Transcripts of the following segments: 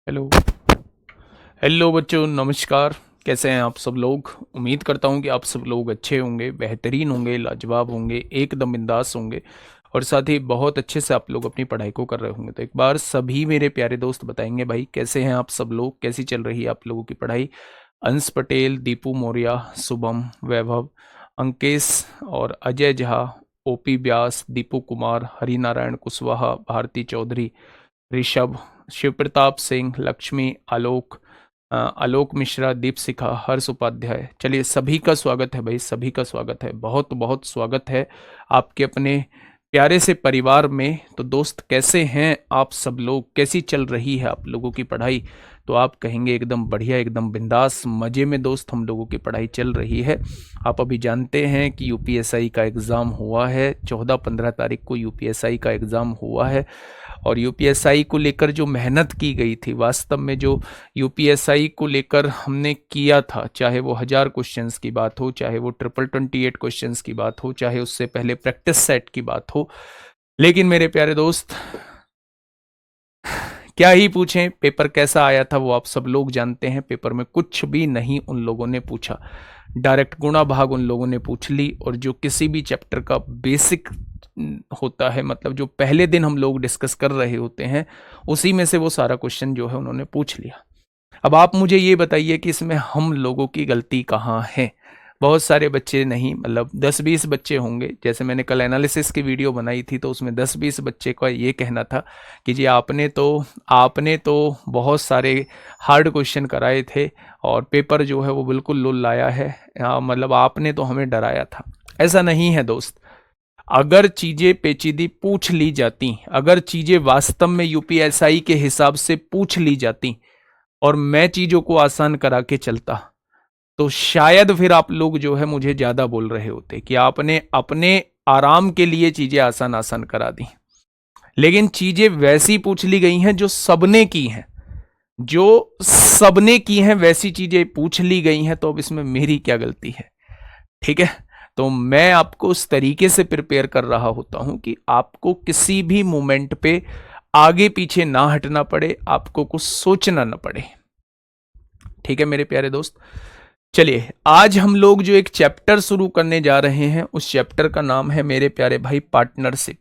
Hello hello बच्चों, नमस्कार। कैसे हैं आप सब लोग? उम्मीद करता हूं कि आप सब लोग अच्छे होंगे, बेहतरीन होंगे, लाजवाब होंगे, एकदम बिंदास होंगे और साथ ही बहुत अच्छे से आप लोग अपनी पढ़ाई को कर रहे होंगे। तो एक बार सभी मेरे प्यारे दोस्त बताएंगे भाई, कैसे हैं आप सब लोग, कैसी चल रही है आप लोगों की पढ़ाई? अंश पटेल, दीपू मौर्य, शुभम, वैभव, अंकेश और अजय झा, ओपी व्यास, दीपू कुमार, हरिनारायण कुशवाहा, भारती चौधरी, ऋषभ, शिव प्रताप सिंह, लक्ष्मी, आलोक मिश्रा, दीप शिखा, हर्ष उपाध्याय। चलिए, सभी का स्वागत है भाई, सभी का स्वागत है, बहुत बहुत स्वागत है आपके अपने प्यारे से परिवार में। तो दोस्त, कैसे हैं आप सब लोग? कैसी चल रही है आप लोगों की पढ़ाई? तो आप कहेंगे एकदम बढ़िया, एकदम बिंदास, मज़े में दोस्त हम लोगों की पढ़ाई चल रही है। आप अभी जानते हैं कि यूपीएसआई का एग्ज़ाम हुआ है, 14-15 तारीख को यूपीएसआई का एग्ज़ाम हुआ है। और यूपीएसआई को लेकर जो मेहनत की गई थी, वास्तव में जो यूपीएसआई को लेकर हमने किया था, चाहे वो 1000 क्वेश्चंस की बात हो, चाहे वो 2828 क्वेश्चंस की बात हो, चाहे उससे पहले प्रैक्टिस सेट की बात हो, लेकिन मेरे प्यारे दोस्त, क्या ही पूछें, पेपर कैसा आया था वो आप सब लोग जानते हैं। पेपर में कुछ भी नहीं उन लोगों ने पूछा, डायरेक्ट गुणा भाग उन लोगों ने पूछ ली। और जो किसी भी चैप्टर का बेसिक होता है, मतलब जो पहले दिन हम लोग डिस्कस कर रहे होते हैं, उसी में से वो सारा क्वेश्चन जो है उन्होंने पूछ लिया। अब आप मुझे ये बताइए कि इसमें हम लोगों की गलती कहाँ है? बहुत सारे बच्चे नहीं, मतलब 10-20 बच्चे होंगे। जैसे मैंने कल एनालिसिस की वीडियो बनाई थी, तो उसमें 10-20 बच्चे का ये कहना था कि जी आपने तो बहुत सारे हार्ड क्वेश्चन कराए थे और पेपर जो है वो बिल्कुल लुल लाया है। मतलब आपने तो हमें डराया था। ऐसा नहीं है दोस्त। अगर चीजें पेचीदी पूछ ली जाती, अगर चीजें वास्तव में यूपीएसआई के हिसाब से पूछ ली जाती और मैं चीजों को आसान करा के चलता, तो शायद फिर आप लोग जो है मुझे ज्यादा बोल रहे होते कि आपने अपने आराम के लिए चीजें आसान आसान करा दी। लेकिन चीजें वैसी पूछ ली गई हैं जो सबने की हैं, जो सबने की हैं, वैसी चीजें पूछ ली गई हैं। तो अब इसमें मेरी क्या गलती है? ठीक है, तो मैं आपको उस तरीके से प्रिपेयर कर रहा होता हूं कि आपको किसी भी मोमेंट पे आगे पीछे ना हटना पड़े, आपको कुछ सोचना ना पड़े। ठीक है मेरे प्यारे दोस्त, चलिए आज हम लोग जो एक चैप्टर शुरू करने जा रहे हैं, उस चैप्टर का नाम है मेरे प्यारे भाई पार्टनरशिप।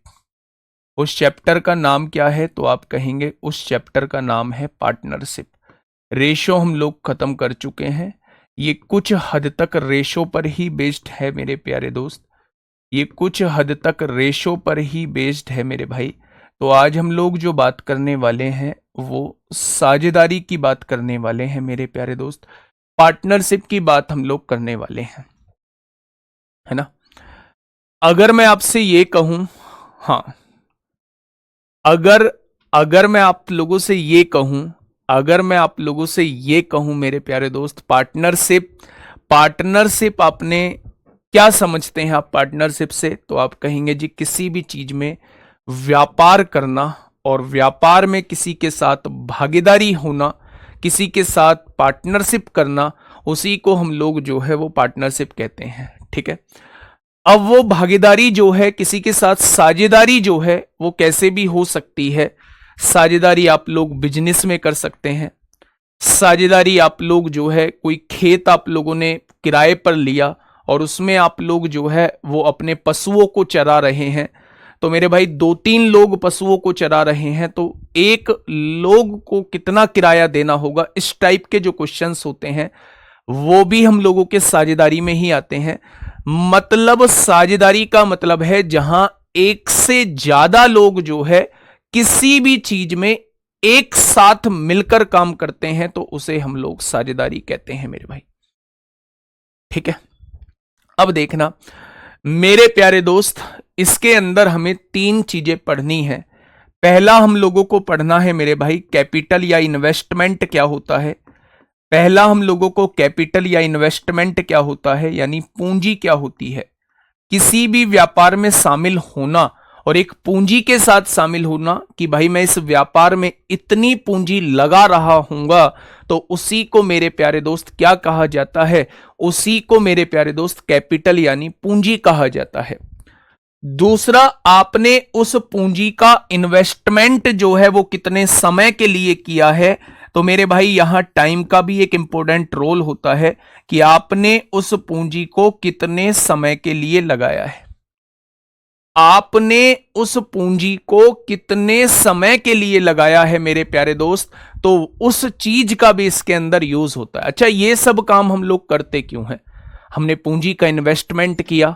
उस चैप्टर का नाम क्या है? तो आप कहेंगे उस चैप्टर का नाम है पार्टनरशिप। रेशो हम लोग खत्म कर चुके हैं। ये कुछ हद तक रेशो पर ही बेस्ड है मेरे प्यारे दोस्त, ये कुछ हद तक रेशो पर ही बेस्ड है मेरे भाई। तो आज हम लोग जो बात करने वाले हैं वो साझेदारी की बात करने वाले हैं मेरे प्यारे दोस्त, पार्टनरशिप की बात हम लोग करने वाले हैं, है ना? अगर मैं आपसे ये कहूं, हाँ, अगर अगर मैं आप लोगों से ये कहूं, अगर मैं आप लोगों से ये कहूं मेरे प्यारे दोस्त, पार्टनरशिप, पार्टनरशिप आपने क्या समझते हैं आप पार्टनरशिप से? तो आप कहेंगे जी किसी भी चीज में व्यापार करना और व्यापार में किसी के साथ भागीदारी होना, किसी के साथ पार्टनरशिप करना, उसी को हम लोग जो है वो पार्टनरशिप कहते हैं। ठीक है, अब वो भागीदारी जो है, किसी के साथ साझेदारी जो है, वो कैसे भी हो सकती है। साझेदारी आप लोग बिजनेस में कर सकते हैं, साझेदारी आप लोग जो है, कोई खेत आप लोगों ने किराए पर लिया और उसमें आप लोग जो है वो अपने पशुओं को चरा रहे हैं। तो मेरे भाई 2-3 लोग पशुओं को चरा रहे हैं, तो एक लोग को कितना किराया देना होगा? इस टाइप के जो क्वेश्चंस होते हैं वो भी हम लोगों के साझेदारी में ही आते हैं। मतलब साझेदारी का मतलब है जहां एक से ज्यादा लोग जो है किसी भी चीज में एक साथ मिलकर काम करते हैं, तो उसे हम लोग साझेदारी कहते हैं मेरे भाई। ठीक है, अब देखना मेरे प्यारे दोस्त, इसके अंदर हमें 3 चीजें पढ़नी है। पहला हम लोगों को पढ़ना है मेरे भाई कैपिटल या इन्वेस्टमेंट क्या होता है। पहला हम लोगों को कैपिटल या इन्वेस्टमेंट क्या होता है, यानी पूंजी क्या होती है। किसी भी व्यापार में शामिल होना और एक पूंजी के साथ शामिल होना कि भाई मैं इस व्यापार में इतनी पूंजी लगा रहा हूंगा, तो उसी को मेरे प्यारे दोस्त क्या कहा जाता है? उसी को मेरे प्यारे दोस्त कैपिटल यानी पूंजी कहा जाता है। दूसरा, आपने उस पूंजी का इन्वेस्टमेंट जो है वो कितने समय के लिए किया है, तो मेरे भाई यहां टाइम का भी एक इंपॉर्टेंट रोल होता है कि आपने उस पूंजी को कितने समय के लिए लगाया है। आपने उस पूंजी को कितने समय के लिए लगाया है मेरे प्यारे दोस्त, तो उस चीज का भी इसके अंदर यूज होता है। अच्छा, ये सब काम हम लोग करते क्यों हैं? हमने पूंजी का इन्वेस्टमेंट किया,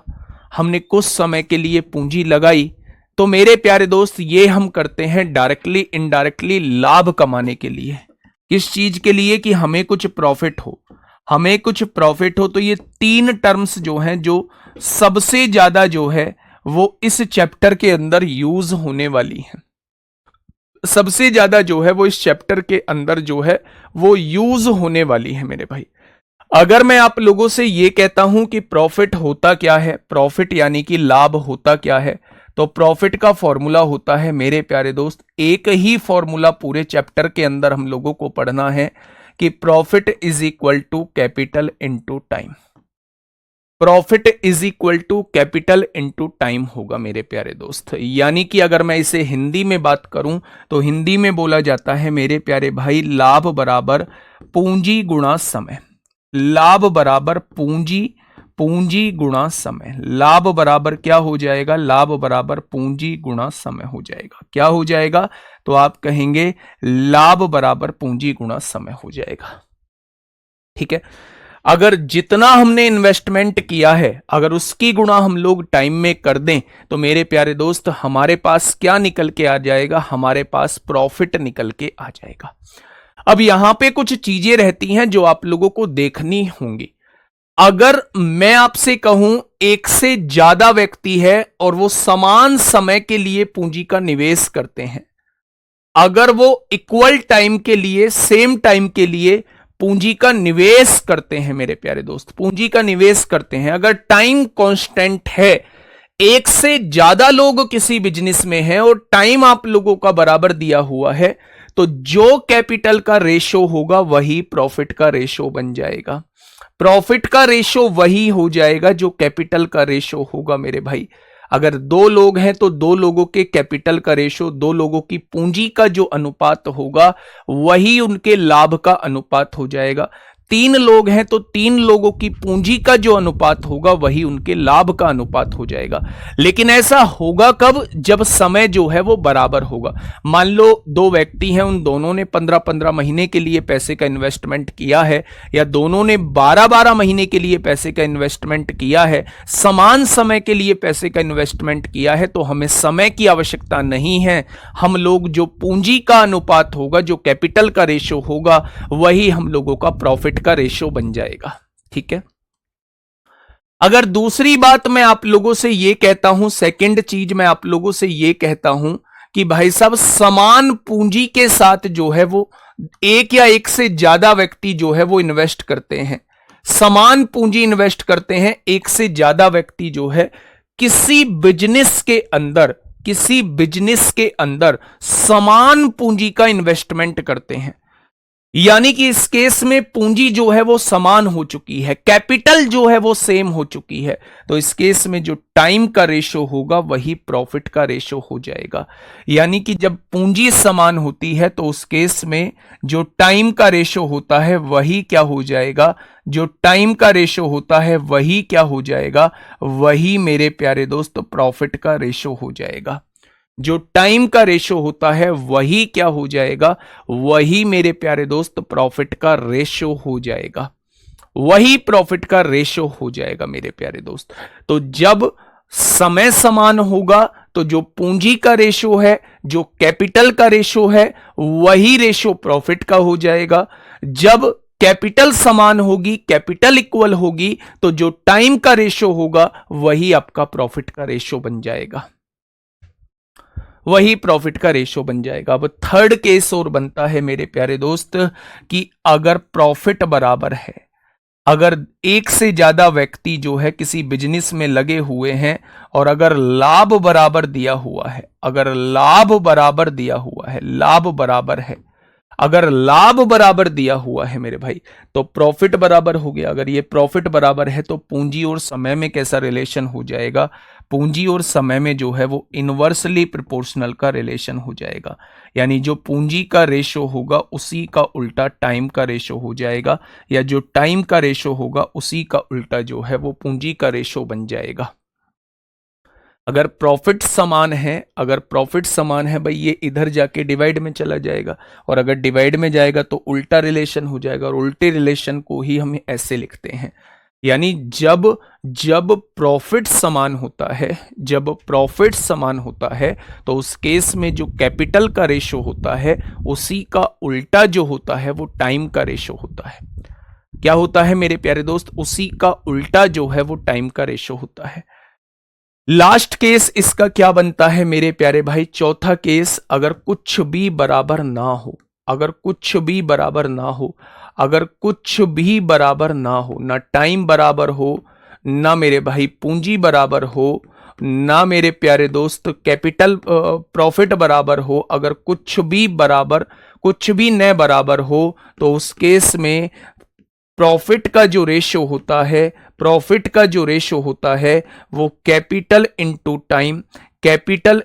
हमने कुछ समय के लिए पूंजी लगाई, तो मेरे प्यारे दोस्त ये हम करते हैं डायरेक्टली इनडायरेक्टली लाभ कमाने के लिए। किस चीज के लिए? कि हमें कुछ प्रॉफिट हो, हमें कुछ प्रॉफिट हो। तो ये तीन टर्म्स जो हैं, जो सबसे ज्यादा जो है वो इस चैप्टर के अंदर यूज होने वाली है, सबसे ज्यादा जो है वो इस चैप्टर के अंदर जो है वो यूज होने वाली है मेरे भाई। अगर मैं आप लोगों से ये कहता हूं कि प्रॉफिट होता क्या है, प्रॉफिट यानी कि लाभ होता क्या है, तो प्रॉफिट का फॉर्मूला होता है मेरे प्यारे दोस्त, एक ही फॉर्मूला पूरे चैप्टर के अंदर हम लोगों को पढ़ना है कि profit is equal to capital into time. Profit is equal to capital into time होगा मेरे प्यारे दोस्त। यानी कि अगर मैं इसे हिंदी में बात करूं तो हिंदी में बोला जाता है मेरे प्यारे भाई, लाभ बराबर पूंजी गुणा समय। लाभ बराबर पूंजी, पूंजी गुणा समय। लाभ बराबर क्या हो जाएगा? लाभ बराबर पूंजी गुणा समय हो जाएगा। क्या हो जाएगा? तो आप कहेंगे लाभ बराबर पूंजी गुणा समय हो जाएगा। ठीक है, अगर जितना हमने इन्वेस्टमेंट किया है अगर उसकी गुणा हम लोग टाइम में कर दें तो मेरे प्यारे दोस्त हमारे पास क्या निकल के आ जाएगा? हमारे पास प्रॉफिट निकल के आ जाएगा। अब यहां पे कुछ चीजें रहती हैं जो आप लोगों को देखनी होंगी। अगर मैं आपसे कहूं एक से ज्यादा व्यक्ति है और वो समान समय के लिए पूंजी का निवेश करते हैं, अगर वो इक्वल टाइम के लिए, सेम टाइम के लिए पूंजी का निवेश करते हैं मेरे प्यारे दोस्त, पूंजी का निवेश करते हैं, अगर टाइम कांस्टेंट है, एक से ज्यादा लोग किसी बिजनेस में हैं और टाइम आप लोगों का बराबर दिया हुआ है, तो जो कैपिटल का रेशो होगा वही प्रॉफिट का रेशो बन जाएगा। प्रॉफिट का रेशो वही हो जाएगा जो कैपिटल का रेशो होगा मेरे भाई। अगर दो लोग हैं तो दो लोगों के कैपिटल का रेशो, दो लोगों की पूंजी का जो अनुपात होगा वही उनके लाभ का अनुपात हो जाएगा। तीन लोग हैं तो तीन लोगों की पूंजी का जो अनुपात होगा वही उनके लाभ का अनुपात हो जाएगा। लेकिन ऐसा होगा कब? जब समय जो है वो बराबर होगा। मान लो दो व्यक्ति हैं, उन दोनों ने 15-15 महीने के लिए पैसे का इन्वेस्टमेंट किया है, या दोनों ने 12-12 महीने के लिए पैसे का इन्वेस्टमेंट किया है, समान समय के लिए पैसे का इन्वेस्टमेंट किया है, तो हमें समय की आवश्यकता नहीं है। हम लोग जो पूंजी का अनुपात होगा, जो कैपिटल का रेशो होगा, वही हम लोगों का प्रॉफिट का रेशो बन जाएगा। ठीक है, अगर दूसरी बात मैं आप लोगों से यह कहता हूं, सेकंड चीज मैं आप लोगों से यह कहता हूं कि भाई साहब समान पूंजी के साथ जो है वो एक या एक से ज्यादा व्यक्ति जो है वो इन्वेस्ट करते हैं, समान पूंजी इन्वेस्ट करते हैं, एक से ज्यादा व्यक्ति जो है किसी बिजनेस के अंदर, किसी बिजनेस के अंदर समान पूंजी का इन्वेस्टमेंट करते हैं। यानी कि इस केस में पूंजी जो है वो समान हो चुकी है, कैपिटल जो है वो सेम हो चुकी है, तो इस केस में जो टाइम का रेशो होगा वही प्रॉफिट का रेशो हो जाएगा। यानी कि जब पूंजी समान होती है तो उस केस में जो टाइम का रेशो होता है वही क्या हो जाएगा? जो टाइम का रेशो होता है वही क्या हो जाएगा? वही मेरे प्यारे दोस्त प्रॉफिट का रेशो हो जाएगा। जो टाइम का रेशो होता है वही क्या हो जाएगा? वही मेरे प्यारे दोस्त प्रॉफिट का रेशो हो जाएगा, वही प्रॉफिट का रेशो हो जाएगा मेरे प्यारे दोस्त। तो जब समय समान होगा तो जो पूंजी का रेशो है, जो कैपिटल का रेशो है, वही रेशो प्रॉफिट का हो जाएगा। जब कैपिटल समान होगी, कैपिटल इक्वल होगी, तो जो टाइम का रेशो होगा वही आपका प्रॉफिट का रेशो बन जाएगा, वही प्रॉफिट का रेशो बन जाएगा। अब थर्ड केस और बनता है मेरे प्यारे दोस्त कि अगर प्रॉफिट बराबर है, अगर एक से ज्यादा व्यक्ति जो है किसी बिजनेस में लगे हुए हैं और अगर लाभ बराबर दिया हुआ है, अगर लाभ बराबर दिया हुआ है, लाभ बराबर है, अगर लाभ बराबर दिया हुआ है मेरे भाई तो प्रॉफिट बराबर हो गया। अगर ये प्रॉफिट बराबर है तो पूंजी और समय में कैसा रिलेशन हो जाएगा? पूंजी और समय में जो है वो इनवर्सली प्रोपोर्शनल का रिलेशन हो जाएगा। यानी जो पूंजी का रेशो होगा उसी का उल्टा टाइम का रेशो हो जाएगा, या जो टाइम का रेशो होगा उसी का उल्टा जो है वो पूंजी का रेशो बन जाएगा। अगर प्रॉफिट समान है, अगर प्रॉफिट समान है भाई, ये इधर जाके डिवाइड में चला जाएगा, और अगर डिवाइड में जाएगा तो उल्टा रिलेशन हो जाएगा, और उल्टे रिलेशन को ही हम ऐसे लिखते हैं। यानी जब जब प्रॉफिट समान होता है, जब प्रॉफिट समान होता है तो उस केस में जो कैपिटल का रेशो होता है उसी का उल्टा जो होता है वो टाइम का रेशो होता है। क्या होता है मेरे प्यारे दोस्त? उसी का उल्टा जो है वो टाइम का रेशो होता है। लास्ट केस इसका क्या बनता है मेरे प्यारे भाई? चौथा केस, अगर कुछ भी बराबर ना हो, अगर कुछ भी बराबर ना हो, अगर कुछ भी बराबर ना हो, ना टाइम बराबर हो, ना मेरे भाई पूंजी बराबर हो, ना मेरे प्यारे दोस्त कैपिटल प्रॉफिट बराबर हो, अगर कुछ भी बराबर, कुछ भी न बराबर हो, तो उस केस में प्रॉफिट का जो रेशो होता है, प्रॉफिट का जो रेशो होता है वो capital into time, capital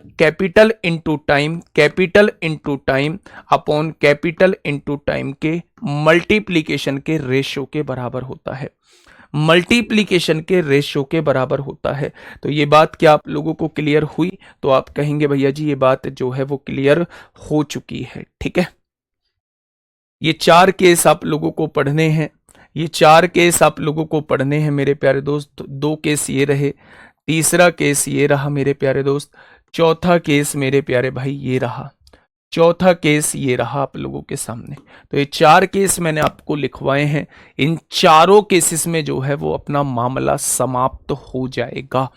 into time, capital into time upon capital into time के मल्टीप्लीकेशन के रेशो के बराबर होता है। मल्टीप्लीकेशन के रेशो के बराबर होता है। तो ये बात क्या आप लोगों को क्लियर हुई? तो आप कहेंगे भैया जी ये बात जो है वो क्लियर हो चुकी है। ठीक है, ये चार केस आप लोगों को पढ़ने हैं, ये चार केस आप लोगों को पढ़ने हैं मेरे प्यारे दोस्त। दो केस ये रहे, तीसरा केस ये रहा मेरे प्यारे दोस्त, चौथा केस मेरे प्यारे भाई ये रहा, चौथा केस ये रहा आप लोगों के सामने। तो ये चार केस मैंने आपको लिखवाए हैं, इन चारों केसेस में जो है वो अपना मामला समाप्त हो जाएगा।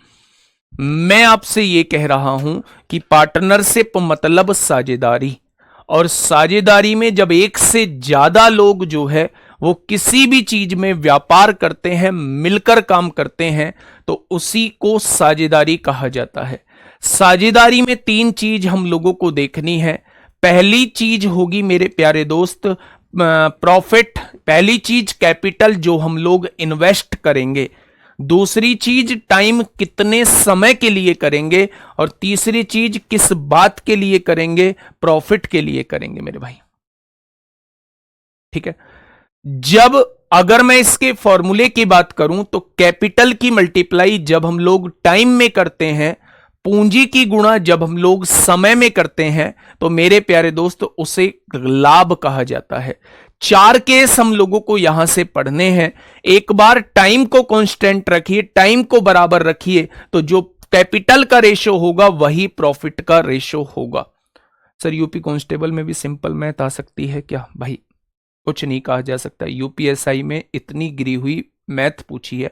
मैं आपसे ये कह रहा हूं कि पार्टनरशिप मतलब साझेदारी, और साझेदारी में जब एक से ज्यादा लोग जो है वो किसी भी चीज में व्यापार करते हैं, मिलकर काम करते हैं, तो उसी को साझेदारी कहा जाता है। साझेदारी में तीन चीज हम लोगों को देखनी है। पहली चीज होगी मेरे प्यारे दोस्त प्रॉफिट, पहली चीज कैपिटल जो हम लोग इन्वेस्ट करेंगे, दूसरी चीज टाइम कितने समय के लिए करेंगे, और तीसरी चीज किस बात के लिए करेंगे? प्रॉफिट के लिए करेंगे मेरे भाई। ठीक है, जब अगर मैं इसके फॉर्मूले की बात करूं तो कैपिटल की मल्टीप्लाई जब हम लोग टाइम में करते हैं, पूंजी की गुणा जब हम लोग समय में करते हैं, तो मेरे प्यारे दोस्त उसे लाभ कहा जाता है। चार केस हम लोगों को यहां से पढ़ने हैं। एक बार टाइम को कांस्टेंट रखिए, टाइम को बराबर रखिए, तो जो कैपिटल का रेशो होगा वही प्रॉफिट का रेशो होगा। सर यूपी कांस्टेबल में भी सिंपल मैथ आ सकती है क्या? भाई कुछ नहीं कहा जा सकता। यूपीएसआई में इतनी गिरी हुई मैथ पूछी है,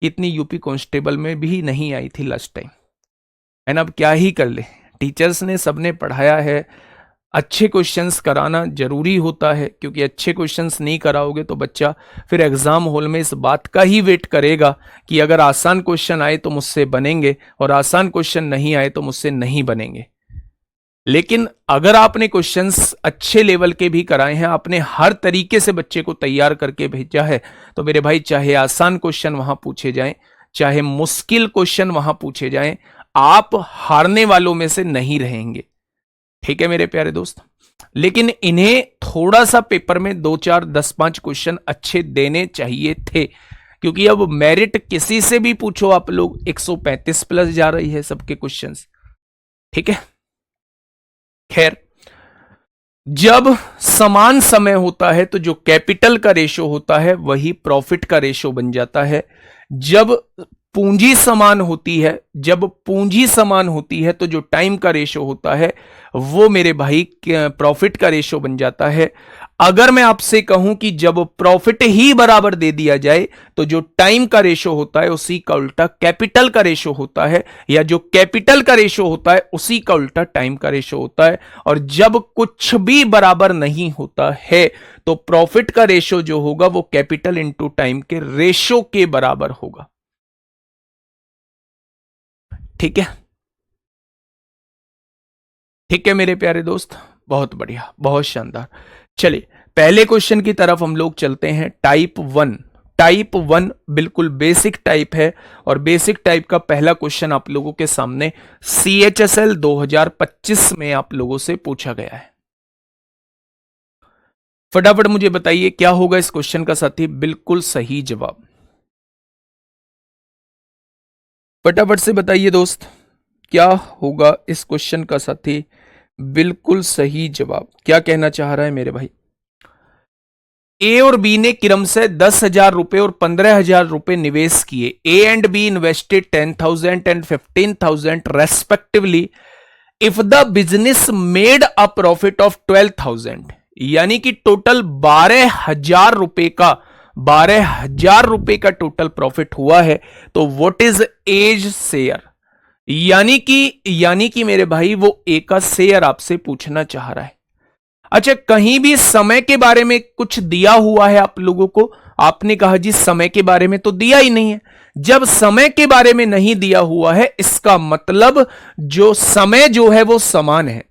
इतनी यूपी कांस्टेबल में भी नहीं आई थी लास्ट टाइम, है ना। अब क्या ही कर ले, टीचर्स ने सबने पढ़ाया है। अच्छे क्वेश्चंस कराना जरूरी होता है, क्योंकि अच्छे क्वेश्चंस नहीं कराओगे तो बच्चा फिर एग्जाम हॉल में इस बात का ही वेट करेगा कि अगर आसान क्वेश्चन आए तो मुझसे बनेंगे, और आसान क्वेश्चन नहीं आए तो मुझसे नहीं बनेंगे। लेकिन अगर आपने क्वेश्चंस अच्छे लेवल के भी कराए हैं, आपने हर तरीके से बच्चे को तैयार करके भेजा है, तो मेरे भाई चाहे आसान क्वेश्चन वहां पूछे जाएं, चाहे मुश्किल क्वेश्चन वहां पूछे जाएं, आप हारने वालों में से नहीं रहेंगे। ठीक है मेरे प्यारे दोस्त, लेकिन इन्हें थोड़ा सा पेपर में 2 4 10 5 क्वेश्चन अच्छे देने चाहिए थे, क्योंकि अब मेरिट किसी से भी पूछो आप लोग 135 प्लस जा रही है सबके क्वेश्चंस। ठीक है, खैर जब समान समय होता है तो जो कैपिटल का रेशो होता है वही प्रॉफिट का रेशो बन जाता है। जब पूंजी समान होती है, जब पूंजी समान होती है तो जो टाइम का रेशो होता है वो मेरे भाई प्रॉफिट का रेशो बन जाता है। अगर मैं आपसे कहूं कि जब प्रॉफिट ही बराबर दे दिया जाए तो जो टाइम का रेशो होता है उसी का उल्टा कैपिटल का रेशो होता है, या जो कैपिटल का रेशो होता है उसी का उल्टा टाइम का रेशो होता है। और जब कुछ भी बराबर नहीं होता है तो प्रॉफिट का रेशो जो होगा वो कैपिटल इंटू टाइम के रेशो के बराबर होगा। ठीक है, ठीक है मेरे प्यारे दोस्त, बहुत बढ़िया, बहुत शानदार। चलिए पहले क्वेश्चन की तरफ हम लोग चलते हैं। टाइप 1 बिल्कुल बेसिक टाइप है और बेसिक टाइप का पहला क्वेश्चन आप लोगों के सामने CHSL 2025 में आप लोगों से पूछा गया है। फटाफट मुझे बताइए क्या होगा इस क्वेश्चन का साथी। बिल्कुल सही जवाब, फटाफट से बताइए दोस्त, क्या होगा इस क्वेश्चन का साथी। बिल्कुल सही जवाब क्या कहना चाह रहा है मेरे भाई। ए और बी ने क्रम से 10,000 रुपए और 15,000 रुपए निवेश किए। A and be invested 10,000 and 15,000 respectively if the business made a profit of 12,000, यानी कि टोटल 12,000 रुपए का टोटल प्रॉफिट हुआ है। तो व्हाट इज एज शेयर, यानी कि मेरे भाई वो ए का शेयर आपसे पूछना चाह रहा है। अच्छा, कहीं भी समय के बारे में कुछ दिया हुआ है आप लोगों को? आपने कहा जी समय के बारे में तो दिया ही नहीं है। जब समय के बारे में नहीं दिया हुआ है इसका मतलब जो समय जो है वो समान है।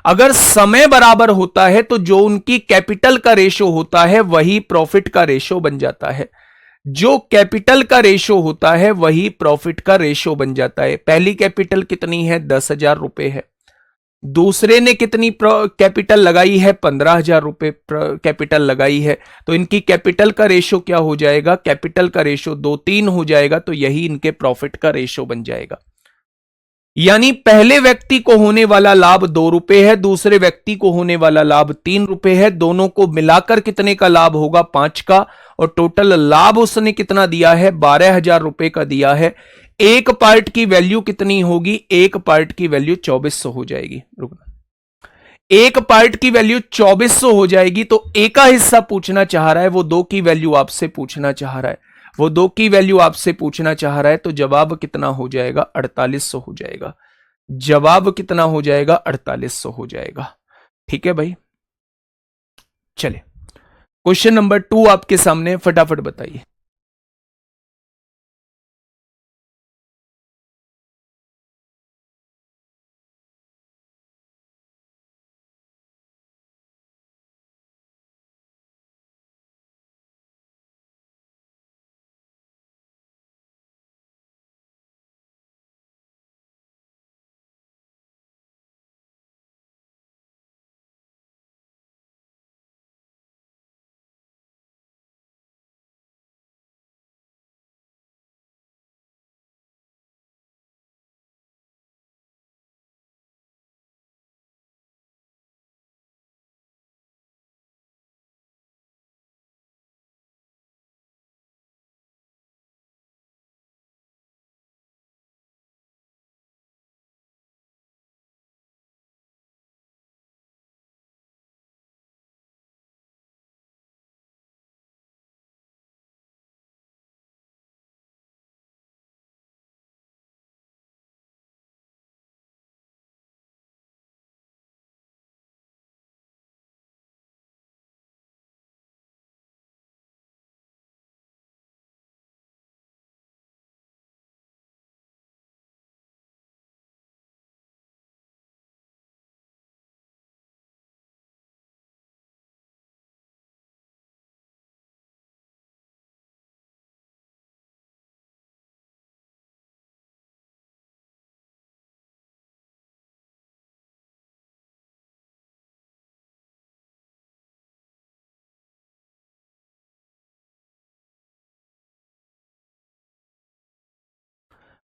अगर समय बराबर होता है तो जो उनकी कैपिटल का रेशो होता है वही प्रॉफिट का रेशो बन जाता है। जो कैपिटल का रेशो होता है वही प्रॉफिट का रेशो बन जाता है। पहली कैपिटल कितनी है? 10,000 रुपए है। दूसरे ने कितनी कैपिटल लगाई है? 15,000 रुपए कैपिटल लगाई है। तो इनकी कैपिटल का रेशो क्या हो जाएगा? कैपिटल का रेशो 2:3 हो जाएगा। तो यही इनके प्रॉफिट का रेशो बन जाएगा। यानी पहले व्यक्ति को होने वाला लाभ 2 रुपए है, दूसरे व्यक्ति को होने वाला लाभ 3 रुपए है। दोनों को मिलाकर कितने का लाभ होगा? 5 का। और टोटल लाभ उसने कितना दिया है? 12,000 रुपए का दिया है। एक पार्ट की वैल्यू कितनी होगी? एक पार्ट की वैल्यू 2400 हो जाएगी। रुकना, एक पार्ट की वैल्यू 2400 हो जाएगी। तो एक का हिस्सा पूछना चाह रहा है, वो 2 की वैल्यू आपसे पूछना चाह रहा है, वो 2 की वैल्यू आपसे पूछना चाह रहा है। तो जवाब कितना हो जाएगा? 4800 हो जाएगा। जवाब कितना हो जाएगा? 4800 हो जाएगा। ठीक है भाई, चले क्वेश्चन नंबर 2 आपके सामने, फटाफट बताइए।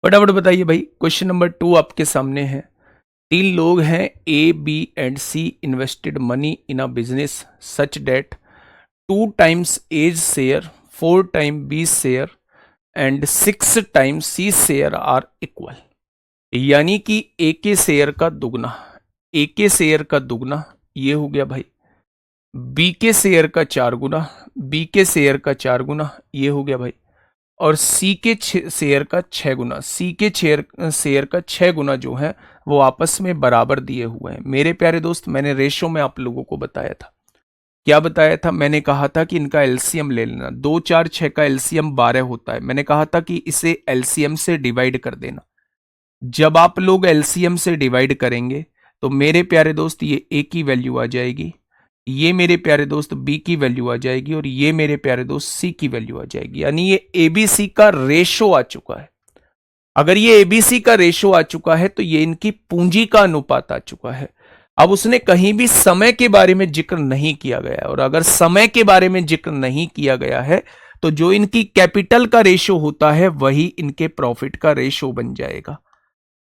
फटाफट बताइए भाई। क्वेश्चन नंबर 2 आपके सामने है। 3 लोग हैं, A B and C invested money in a business such that 2 times A's share, 4 time B share and 6 time C share are equal. यानी कि ए के शेयर का दुगना, ए के शेयर का दुगना ये हो गया भाई, बी के शेयर का 4 गुना, बी के शेयर का 4 गुना ये हो गया भाई, और सी के शेयर का 6 गुना, सी के शेयर का 6 गुना जो है वो आपस में बराबर दिए हुए हैं। मेरे प्यारे दोस्त, मैंने रेशो में आप लोगों को बताया था। क्या बताया था? मैंने कहा था कि इनका एलसीएम ले लेना। 2 4 6 का एलसीएम 12 होता है। मैंने कहा था कि इसे एलसीएम से डिवाइड कर देना। जब आप लोग एलसीएम से डिवाइड करेंगे तो मेरे प्यारे दोस्त ये ए की वैल्यू आ जाएगी, ये मेरे प्यारे दोस्त बी की वैल्यू आ जाएगी और ये मेरे प्यारे दोस्त सी की वैल्यू आ जाएगी। यानी ये एबीसी का रेशो आ चुका है। अगर ये एबीसी का रेशो आ चुका है तो ये इनकी पूंजी का अनुपात आ चुका है। अब उसने कहीं भी समय के बारे में जिक्र नहीं किया गया है, और अगर समय के बारे में जिक्र नहीं किया गया है तो जो इनकी कैपिटल का रेशो होता है वही इनके प्रॉफिट का रेशो बन जाएगा।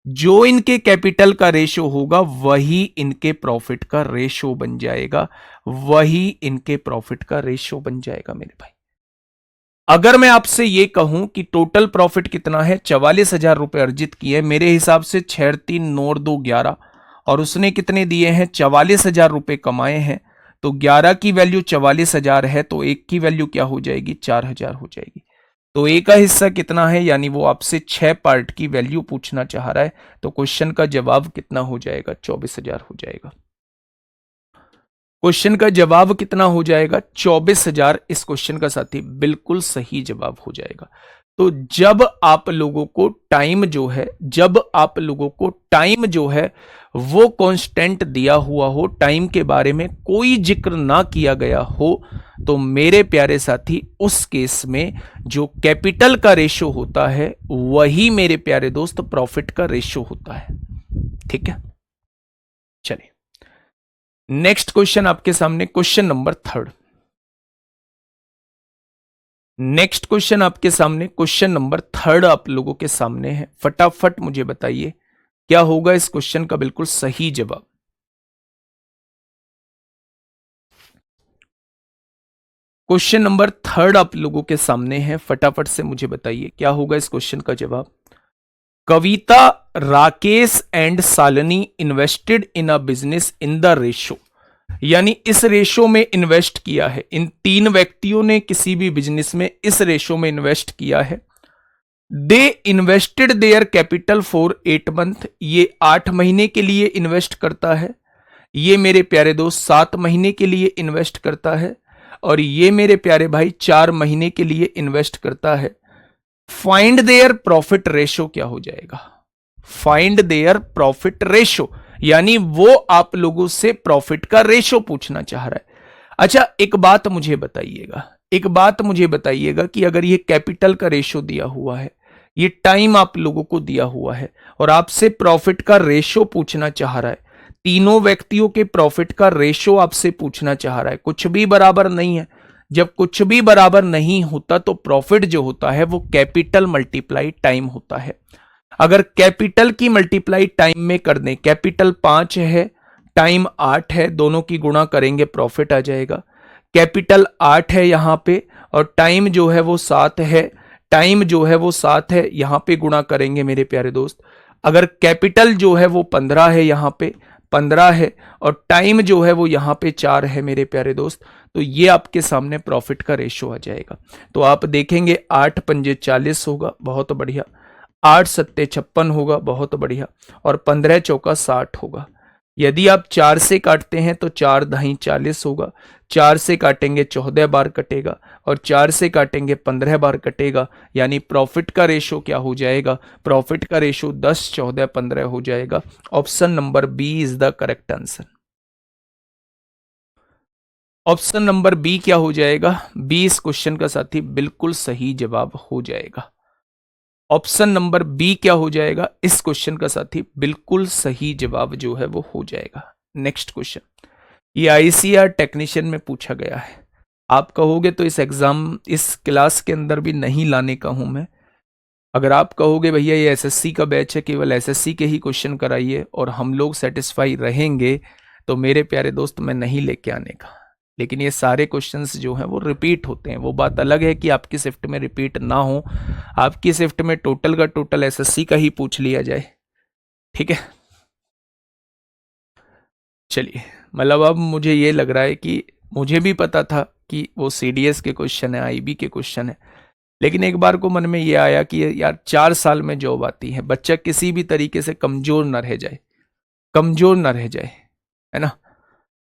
जो इनके कैपिटल का रेशो होगा वही इनके प्रॉफिट का रेशो बन जाएगा, वही इनके प्रॉफिट का रेशो बन जाएगा मेरे भाई। अगर मैं आपसे यह कहूं कि टोटल प्रॉफिट कितना है, 44,000 रुपए अर्जित किए मेरे हिसाब से 6 3 9 2 11, और उसने कितने दिए हैं, 44,000 रुपए कमाए हैं, तो 11 की वैल्यू 44,000 है, तो एक की वैल्यू क्या हो जाएगी, 4,000 हो जाएगी। तो ए का हिस्सा कितना है, यानी वो आपसे 6 पार्ट की वैल्यू पूछना चाह रहा है, तो क्वेश्चन का जवाब कितना हो जाएगा, 24,000 हो जाएगा। क्वेश्चन का जवाब कितना हो जाएगा, 24,000 इस क्वेश्चन का साथी बिल्कुल सही जवाब हो जाएगा। तो जब आप लोगों को टाइम जो है, जब आप लोगों को टाइम जो है वो कांस्टेंट दिया हुआ हो, टाइम के बारे में कोई जिक्र ना किया गया हो, तो मेरे प्यारे साथी उस केस में जो कैपिटल का रेशो होता है वही मेरे प्यारे दोस्त प्रॉफिट का रेशो होता है। ठीक है, चलिए नेक्स्ट क्वेश्चन आपके सामने, क्वेश्चन नंबर 3। नेक्स्ट क्वेश्चन आपके सामने, क्वेश्चन नंबर 3 आप लोगों के सामने है। फटाफट मुझे बताइए क्या होगा इस क्वेश्चन का बिल्कुल सही जवाब। क्वेश्चन नंबर 3 आप लोगों के सामने है, फटाफट से मुझे बताइए क्या होगा इस क्वेश्चन का जवाब। Kavita, Rakesh and Shalini invested in a business in the ratio, यानी इस रेशो में इन्वेस्ट किया है। इन 3 व्यक्तियों ने किसी भी बिजनेस में इस रेशो में इन्वेस्ट किया है। दे invested their capital for 8 month, ये 8 महीने के लिए इन्वेस्ट करता है। ये मेरे प्यारे दोस्त 7 महीने के लिए इन्वेस्ट करता है, और ये मेरे प्यारे भाई 4 महीने के लिए इन्वेस्ट करता है। फाइंड देयर प्रॉफिट रेशो क्या हो जाएगा, फाइंड देयर प्रॉफिट रेशो, यानी वो आप लोगों से प्रॉफिट का रेशो पूछना चाह रहा है। अच्छा एक बात मुझे बताइएगा, एक बात मुझे बताइएगा कि अगर ये कैपिटल का रेशो दिया हुआ है, ये टाइम आप लोगों को दिया हुआ है, और आपसे प्रॉफिट का रेशो पूछना चाह रहा है, तीनों व्यक्तियों के प्रॉफिट का रेशो आपसे पूछना चाह रहा है, कुछ भी बराबर नहीं है। जब कुछ भी बराबर नहीं होता तो प्रॉफिट जो होता है वो कैपिटल मल्टीप्लाई टाइम होता है। अगर कैपिटल की मल्टीप्लाई टाइम में कर दें, कैपिटल 5 है, टाइम 8 है, दोनों की गुणा करेंगे प्रॉफिट आ जाएगा। कैपिटल 8 है यहां पे, और टाइम जो है वो 7 है, टाइम जो है वो 7 है, यहां पे गुणा करेंगे मेरे प्यारे दोस्त। अगर कैपिटल जो है वो 15 है, यहां पे 15 है, और टाइम जो है वो यहां पे 4 है मेरे प्यारे दोस्त, तो ये आपके सामने प्रॉफिट का रेशो आ जाएगा। तो आप देखेंगे 8 पंजे 40 होगा, बहुत बढ़िया, 8 सत्ते 56 होगा, बहुत बढ़िया, और 15 चौका 60 होगा। यदि आप 4 से काटते हैं तो 4 दही 40 होगा, 4 से काटेंगे 14 बार कटेगा, और 4 से काटेंगे 15 बार कटेगा, यानी प्रॉफिट का रेशो क्या हो जाएगा, प्रॉफिट का रेशो 10 14 15 हो जाएगा। Option number B is the correct answer. Option number B क्या हो जाएगा, बी इस क्वेश्चन का साथी बिल्कुल सही जवाब हो जाएगा। ऑप्शन नंबर बी क्या हो जाएगा, इस क्वेश्चन का साथी बिल्कुल सही जवाब जो है वो हो जाएगा। नेक्स्ट क्वेश्चन, ये आईसीआर टेक्नीशियन में पूछा गया है। आप कहोगे तो इस एग्जाम, इस क्लास के अंदर भी नहीं लाने का हूं मैं। अगर आप कहोगे भैया ये एसएससी का बैच है, केवल एसएससी के ही क्वेश्चन कराइए और हम लोग सेटिस्फाई रहेंगे, तो मेरे प्यारे दोस्त मैं नहीं लेके आने का। लेकिन ये सारे क्वेश्चंस जो हैं वो रिपीट होते हैं। वो बात अलग है कि आपकी शिफ्ट में रिपीट ना हो, आपकी शिफ्ट में टोटल का टोटल एसएससी का ही पूछ लिया जाए। ठीक है, चलिए, मतलब अब मुझे ये लग रहा है कि मुझे भी पता था कि वो सीडीएस के क्वेश्चन है, आईबी के क्वेश्चन है, लेकिन एक बार को मन में ये आया कि यार 4 साल में जॉब आती है, बच्चा किसी भी तरीके से कमजोर ना रह जाए, कमजोर ना रह जाए, है ना।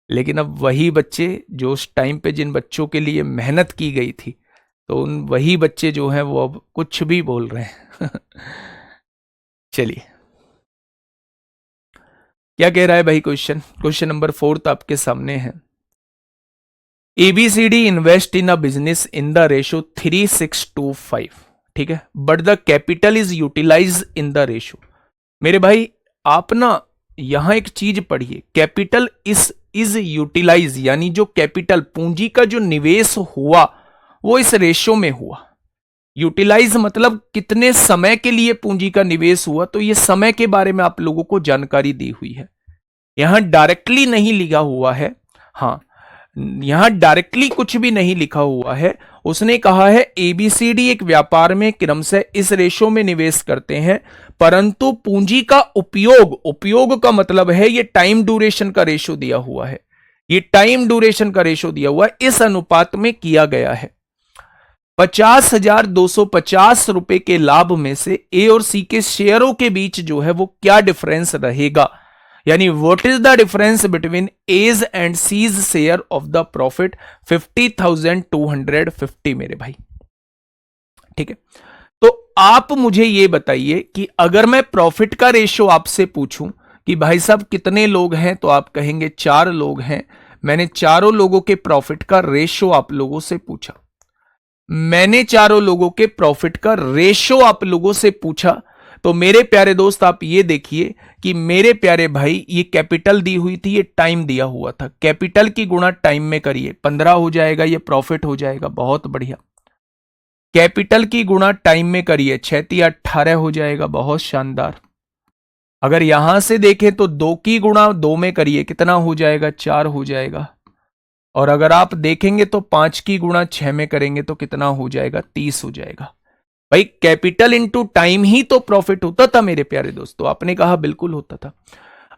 लेकिन अब वही बच्चे जो उस टाइम पे जिन बच्चों के लिए मेहनत की गई थी, तो उन वही बच्चे जो हैं वो अब कुछ भी बोल रहे हैं। चलिए, क्या कह रहा है भाई क्वेश्चन, क्वेश्चन नंबर 4 आपके सामने है। A B C D invest in a business in the ratio 3:6:5, ठीक है, but the capital is utilise in the ratio. मेरे भाई आप ना यहां एक चीज पढ़िए, कैपिटल इज यूटिलाइज, यानी जो कैपिटल पूंजी का जो निवेश हुआ वो इस रेशो में हुआ। यूटिलाइज मतलब कितने समय के लिए पूंजी का निवेश हुआ, तो ये समय के बारे में आप लोगों को जानकारी दी हुई है। यहां डायरेक्टली नहीं लिखा हुआ है, हाँ यहां डायरेक्टली कुछ भी नहीं लिखा हुआ है। उसने कहा है एबीसीडी एक व्यापार में क्रमशः इस रेशो में निवेश करते हैं, परंतु पूंजी का उपयोग का मतलब है ये टाइम ड्यूरेशन का रेशो दिया हुआ है, ये टाइम ड्यूरेशन का रेशो दिया हुआ है, इस अनुपात में किया गया है। 50,250 रुपए के लाभ में से ए और सी के शेयरों के बीच जो है वो क्या डिफरेंस रहेगा, यानी what is the difference between A's and C's share of the profit 50,250 मेरे भाई, ठीक है। तो आप मुझे ये बताइए कि अगर मैं प्रॉफिट का रेशियो आपसे पूछूं कि भाई साहब कितने लोग हैं, तो आप कहेंगे 4 लोग हैं। मैंने चारों लोगों के प्रॉफिट का रेशियो आप लोगों से पूछा, मैंने चारों लोगों के प्रॉफिट का रेशियो आप लोगों से पूछा, तो मेरे प्यारे दोस्त आप ये देखिए कि मेरे प्यारे भाई ये कैपिटल दी हुई थी, ये टाइम दिया हुआ था, कैपिटल की गुणा टाइम में करिए 15 हो जाएगा, ये प्रॉफिट हो जाएगा, बहुत बढ़िया। कैपिटल की गुणा टाइम में करिए 6 × 18 हो जाएगा, बहुत शानदार। अगर यहां से देखें तो 2 की गुणा 2 में करिए, कितना हो जाएगा, 4 हो जाएगा। और अगर आप देखेंगे तो 5 की गुणा 6 में करेंगे तो कितना हो जाएगा, 30 हो जाएगा। भाई कैपिटल इनटू टाइम ही तो प्रॉफिट होता था मेरे प्यारे दोस्तों, आपने कहा बिल्कुल होता था।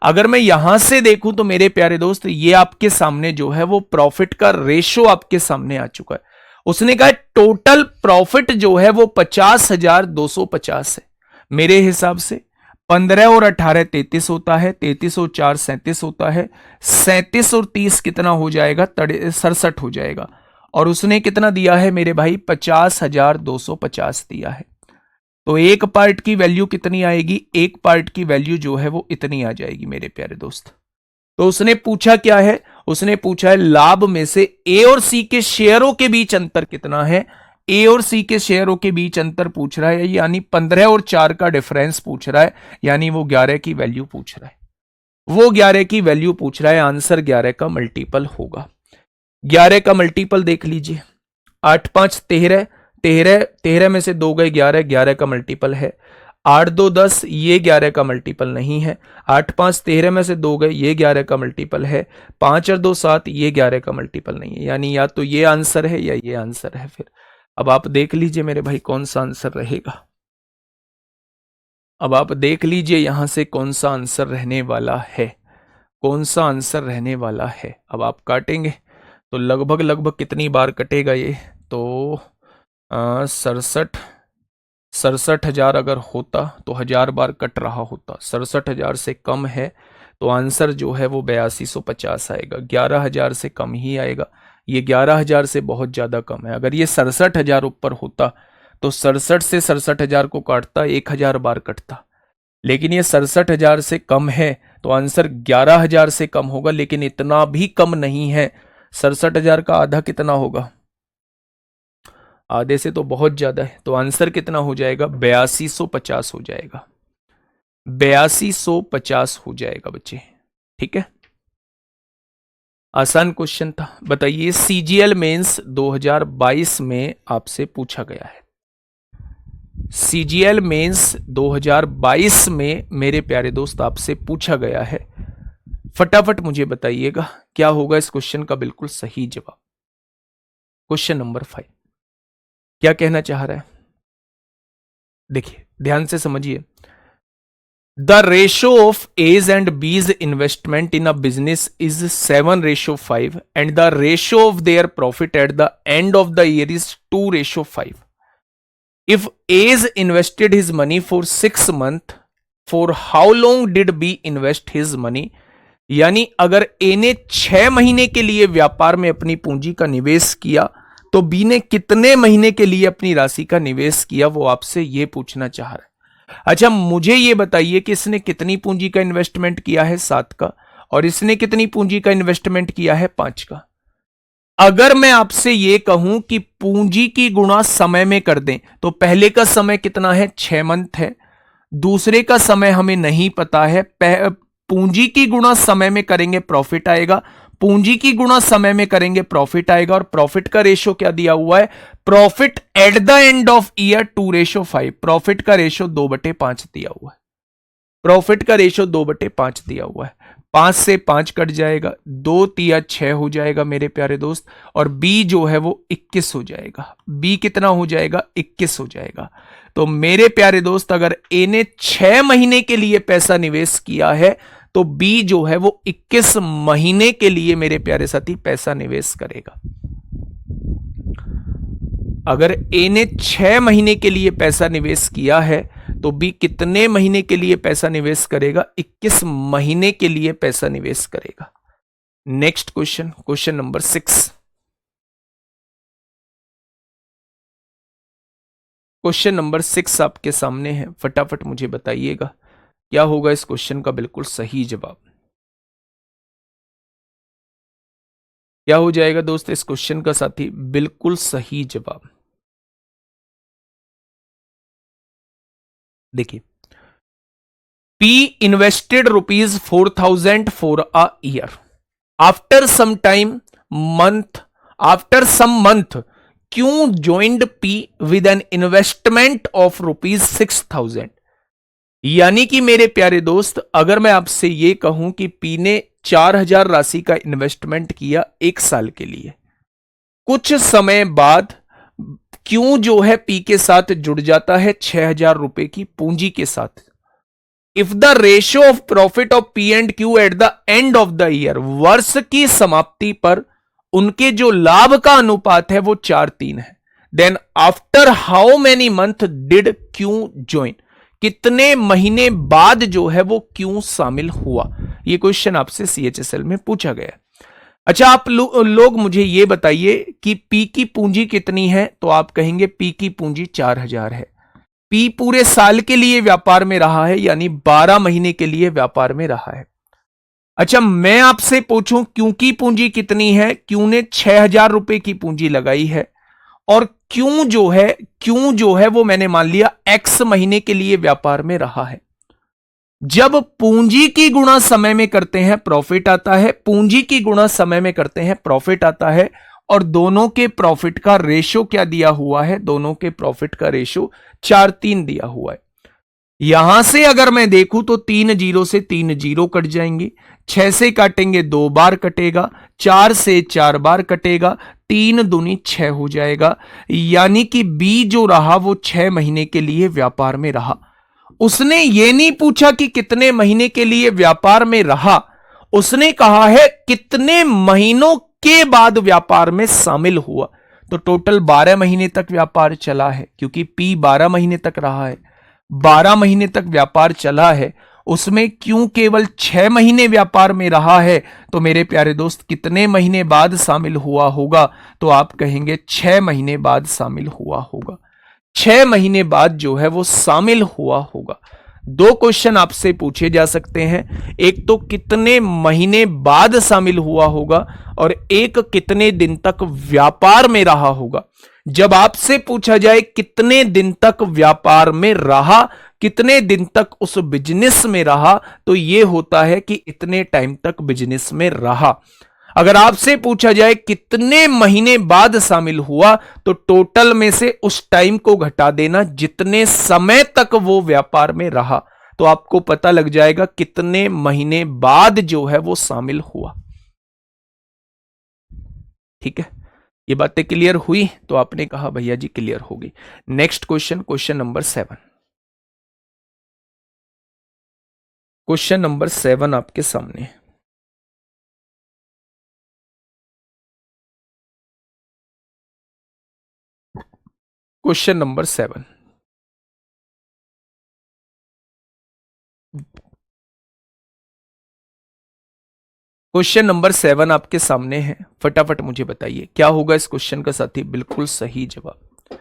अगर मैं यहां से देखूं तो मेरे प्यारे दोस्त ये आपके सामने जो है वो प्रॉफिट का रेशो आपके सामने आ चुका है। उसने कहा टोटल प्रॉफिट जो है वो 50,250 है। मेरे हिसाब से 15 और 18 33 होता है, 33 और 4 37 होता है, 37 और 30 कितना हो जाएगा, 67 हो जाएगा। और उसने कितना दिया है मेरे भाई, 50,250 दिया है। तो एक पार्ट की वैल्यू कितनी आएगी, एक पार्ट की वैल्यू जो है वो इतनी आ जाएगी मेरे प्यारे दोस्त। तो उसने पूछा क्या है, उसने पूछा है लाभ में से ए और सी के शेयरों के बीच अंतर कितना है। ए और सी के शेयरों के बीच अंतर पूछ रहा है, यानी 15 और 4 का डिफरेंस पूछ रहा है, यानी वो 11 की वैल्यू पूछ रहा है, वो 11 की वैल्यू पूछ रहा है। आंसर 11 का मल्टीपल होगा। 11 का मल्टीपल देख लीजिए, 8 5 13, 13 में से 2 गए 11, 11 का मल्टीपल है। 8 2 10, ये 11 का मल्टीपल नहीं है। 8 5 13 में से 2 गए, ये 11 का मल्टीपल है। 5 और 2 7, ये 11 का मल्टीपल नहीं है, यानी या तो ये आंसर है या ये आंसर है। फिर अब आप देख लीजिए मेरे भाई कौन सा आंसर रहेगा। अब आप देख लीजिए यहां से कौन सा आंसर रहने वाला है, कौन सा आंसर रहने वाला है। अब आप काटेंगे तो लगभग लगभग कितनी बार कटेगा ये, तो 67,000 अगर होता तो 1000 बार कट रहा होता। 67,000 से कम है तो आंसर जो है वो 8250 आएगा। 11,000 से कम ही आएगा, ये 11,000 से बहुत ज्यादा कम है। अगर ये 67,000 ऊपर होता तो 67 से 67,000 को काटता 1000 बार कटता, लेकिन ये 67,000 से कम है तो आंसर 11,000 से कम होगा, लेकिन इतना भी कम नहीं है। 67,000 का आधा कितना होगा, आधे से तो बहुत ज्यादा है, तो आंसर कितना हो जाएगा, 8250 हो जाएगा, 8250 हो जाएगा बच्चे, ठीक है। आसान क्वेश्चन था। बताइए सीजीएल मेंस 2022 में आपसे पूछा गया है, सीजीएल मेंस 2022 में मेरे प्यारे दोस्त आपसे पूछा गया है। फटाफट मुझे बताइएगा क्या होगा इस क्वेश्चन का बिल्कुल सही जवाब। क्वेश्चन नंबर 5 क्या कहना चाह रहा है, देखिए ध्यान से समझिए। The ratio of A's and B's investment in a business is 7:5 and the ratio of their profit at the end of the year is 2:5. If A's invested his money for 6 months, for how long did B invest his money? यानी अगर ए ने 6 महीने के लिए व्यापार में अपनी पूंजी का निवेश किया तो बी ने कितने महीने के लिए अपनी राशि का निवेश किया, वो आपसे ये पूछना चाह रहा है। अच्छा मुझे ये बताइए कि इसने कितनी पूंजी का इन्वेस्टमेंट किया है, 7 का, और इसने कितनी पूंजी का इन्वेस्टमेंट किया है, 5 का। अगर मैं आपसे यह कहूं कि पूंजी की गुणा समय में कर दें, तो पहले का समय कितना है, 6 मंथ है। दूसरे का समय हमें नहीं पता है। पूंजी की गुणा समय में करेंगे प्रॉफिट आएगा, पूंजी की गुणा समय में करेंगे प्रॉफिट आएगा। और प्रॉफिट का रेशो क्या दिया हुआ है, profit eight the end of year 2:5। Profit का रेशो 2/5 दिया हुआ है। प्रॉफिट का रेशो 2/5 दिया हुआ है। 5 से 5 कट जाएगा, 2 तिया 6 हो जाएगा मेरे प्यारे दोस्त। और बी जो है वो 21 हो जाएगा। बी कितना हो जाएगा, 21 हो जाएगा। तो मेरे प्यारे दोस्त, अगर ए ने 6 महीने के लिए पैसा निवेश किया है, तो बी जो है वो 21 महीने के लिए मेरे प्यारे साथी पैसा निवेश करेगा। अगर ए ने 6 महीने के लिए पैसा निवेश किया है, तो बी कितने महीने के लिए पैसा निवेश करेगा, 21 महीने के लिए पैसा निवेश करेगा। Next question, question number 6। Question number 6 आपके सामने है, फटाफट मुझे बताइएगा क्या होगा इस क्वेश्चन का बिल्कुल सही जवाब। क्या हो जाएगा दोस्त इस क्वेश्चन का साथी बिल्कुल सही जवाब। देखिए, P invested rupees 4,000 for a year. After some time, after some month, Q joined P with an investment of rupees 6,000. यानी कि मेरे प्यारे दोस्त, अगर मैं आपसे यह कहूं कि P ने 4,000 राशि का इन्वेस्टमेंट किया 1 साल के लिए, कुछ समय बाद Q जो है P के साथ जुड़ जाता है 6,000 रुपए की पूंजी के साथ। If the ratio of profit of P and Q eight the end of the year, वर्ष की समाप्ति पर उनके जो लाभ का अनुपात है वो 4:3 है, then after how many month did Q join, कितने महीने बाद जो है वो क्यू शामिल हुआ। ये क्वेश्चन आपसे सीएचएसएल में पूछा गया। अच्छा, आप लोग मुझे ये बताइए कि पी की पूंजी कितनी है, तो आप कहेंगे पी की पूंजी 4,000 है। पी पूरे साल के लिए व्यापार में रहा है, यानी 12 महीने के लिए व्यापार में रहा है। अच्छा, मैं आपसे पूछूं क्यू की पूंजी कितनी है, क्यू ने 6,000 रुपए की पूंजी लगाई है, और क्यू जो है वो मैंने मान लिया एक्स महीने के लिए व्यापार में रहा है। जब पूंजी की गुणा समय में करते हैं प्रॉफिट आता है, पूंजी की गुणा समय में करते हैं प्रॉफिट आता है, और दोनों के प्रॉफिट का रेशो क्या दिया हुआ है, दोनों के प्रॉफिट का रेशो 4:3 दिया हुआ है। यहां से अगर मैं देखूं तो 3 जीरो से 3 जीरो कट जाएंगे, 6 से काटेंगे 2 बार कटेगा, 4 से 4 बार कटेगा, 3 दूनी 6 हो जाएगा। यानी कि बी जो रहा वो 6 महीने के लिए व्यापार में रहा। उसने ये नहीं पूछा कि कितने महीने के लिए व्यापार में रहा, उसने कहा है कितने महीनों के बाद व्यापार में शामिल हुआ। तो टोटल 12 महीने तक व्यापार चला है, क्योंकि पी 12 महीने तक रहा है। 12 महीने तक व्यापार चला है, उसमें क्यों केवल 6 महीने व्यापार में रहा है, तो मेरे प्यारे दोस्त कितने महीने बाद शामिल हुआ होगा, तो आप कहेंगे 6 महीने बाद शामिल हुआ होगा। 6 महीने बाद जो है वो शामिल हुआ होगा। 2 क्वेश्चन आपसे पूछे जा सकते हैं, एक तो कितने महीने बाद शामिल हुआ होगा, और एक कितने दिन तक व्यापार में रहा होगा। जब आपसे पूछा जाए कितने दिन तक व्यापार में रहा, कितने दिन तक उस बिजनेस में रहा, तो यह होता है कि इतने टाइम तक बिजनेस में रहा। अगर आपसे पूछा जाए कितने महीने बाद शामिल हुआ, तो टोटल में से उस टाइम को घटा देना जितने समय तक वो व्यापार में रहा, तो आपको पता लग जाएगा कितने महीने बाद जो है वो शामिल हुआ। ठीक है, ये बातें क्लियर हुई, तो आपने कहा भैया जी क्लियर होगी। Next question, question number 7। Question number 7 आपके सामने। क्वेश्चन नंबर 7, क्वेश्चन नंबर 7 आपके सामने है, फटाफट मुझे बताइए क्या होगा इस क्वेश्चन का साथी बिल्कुल सही जवाब।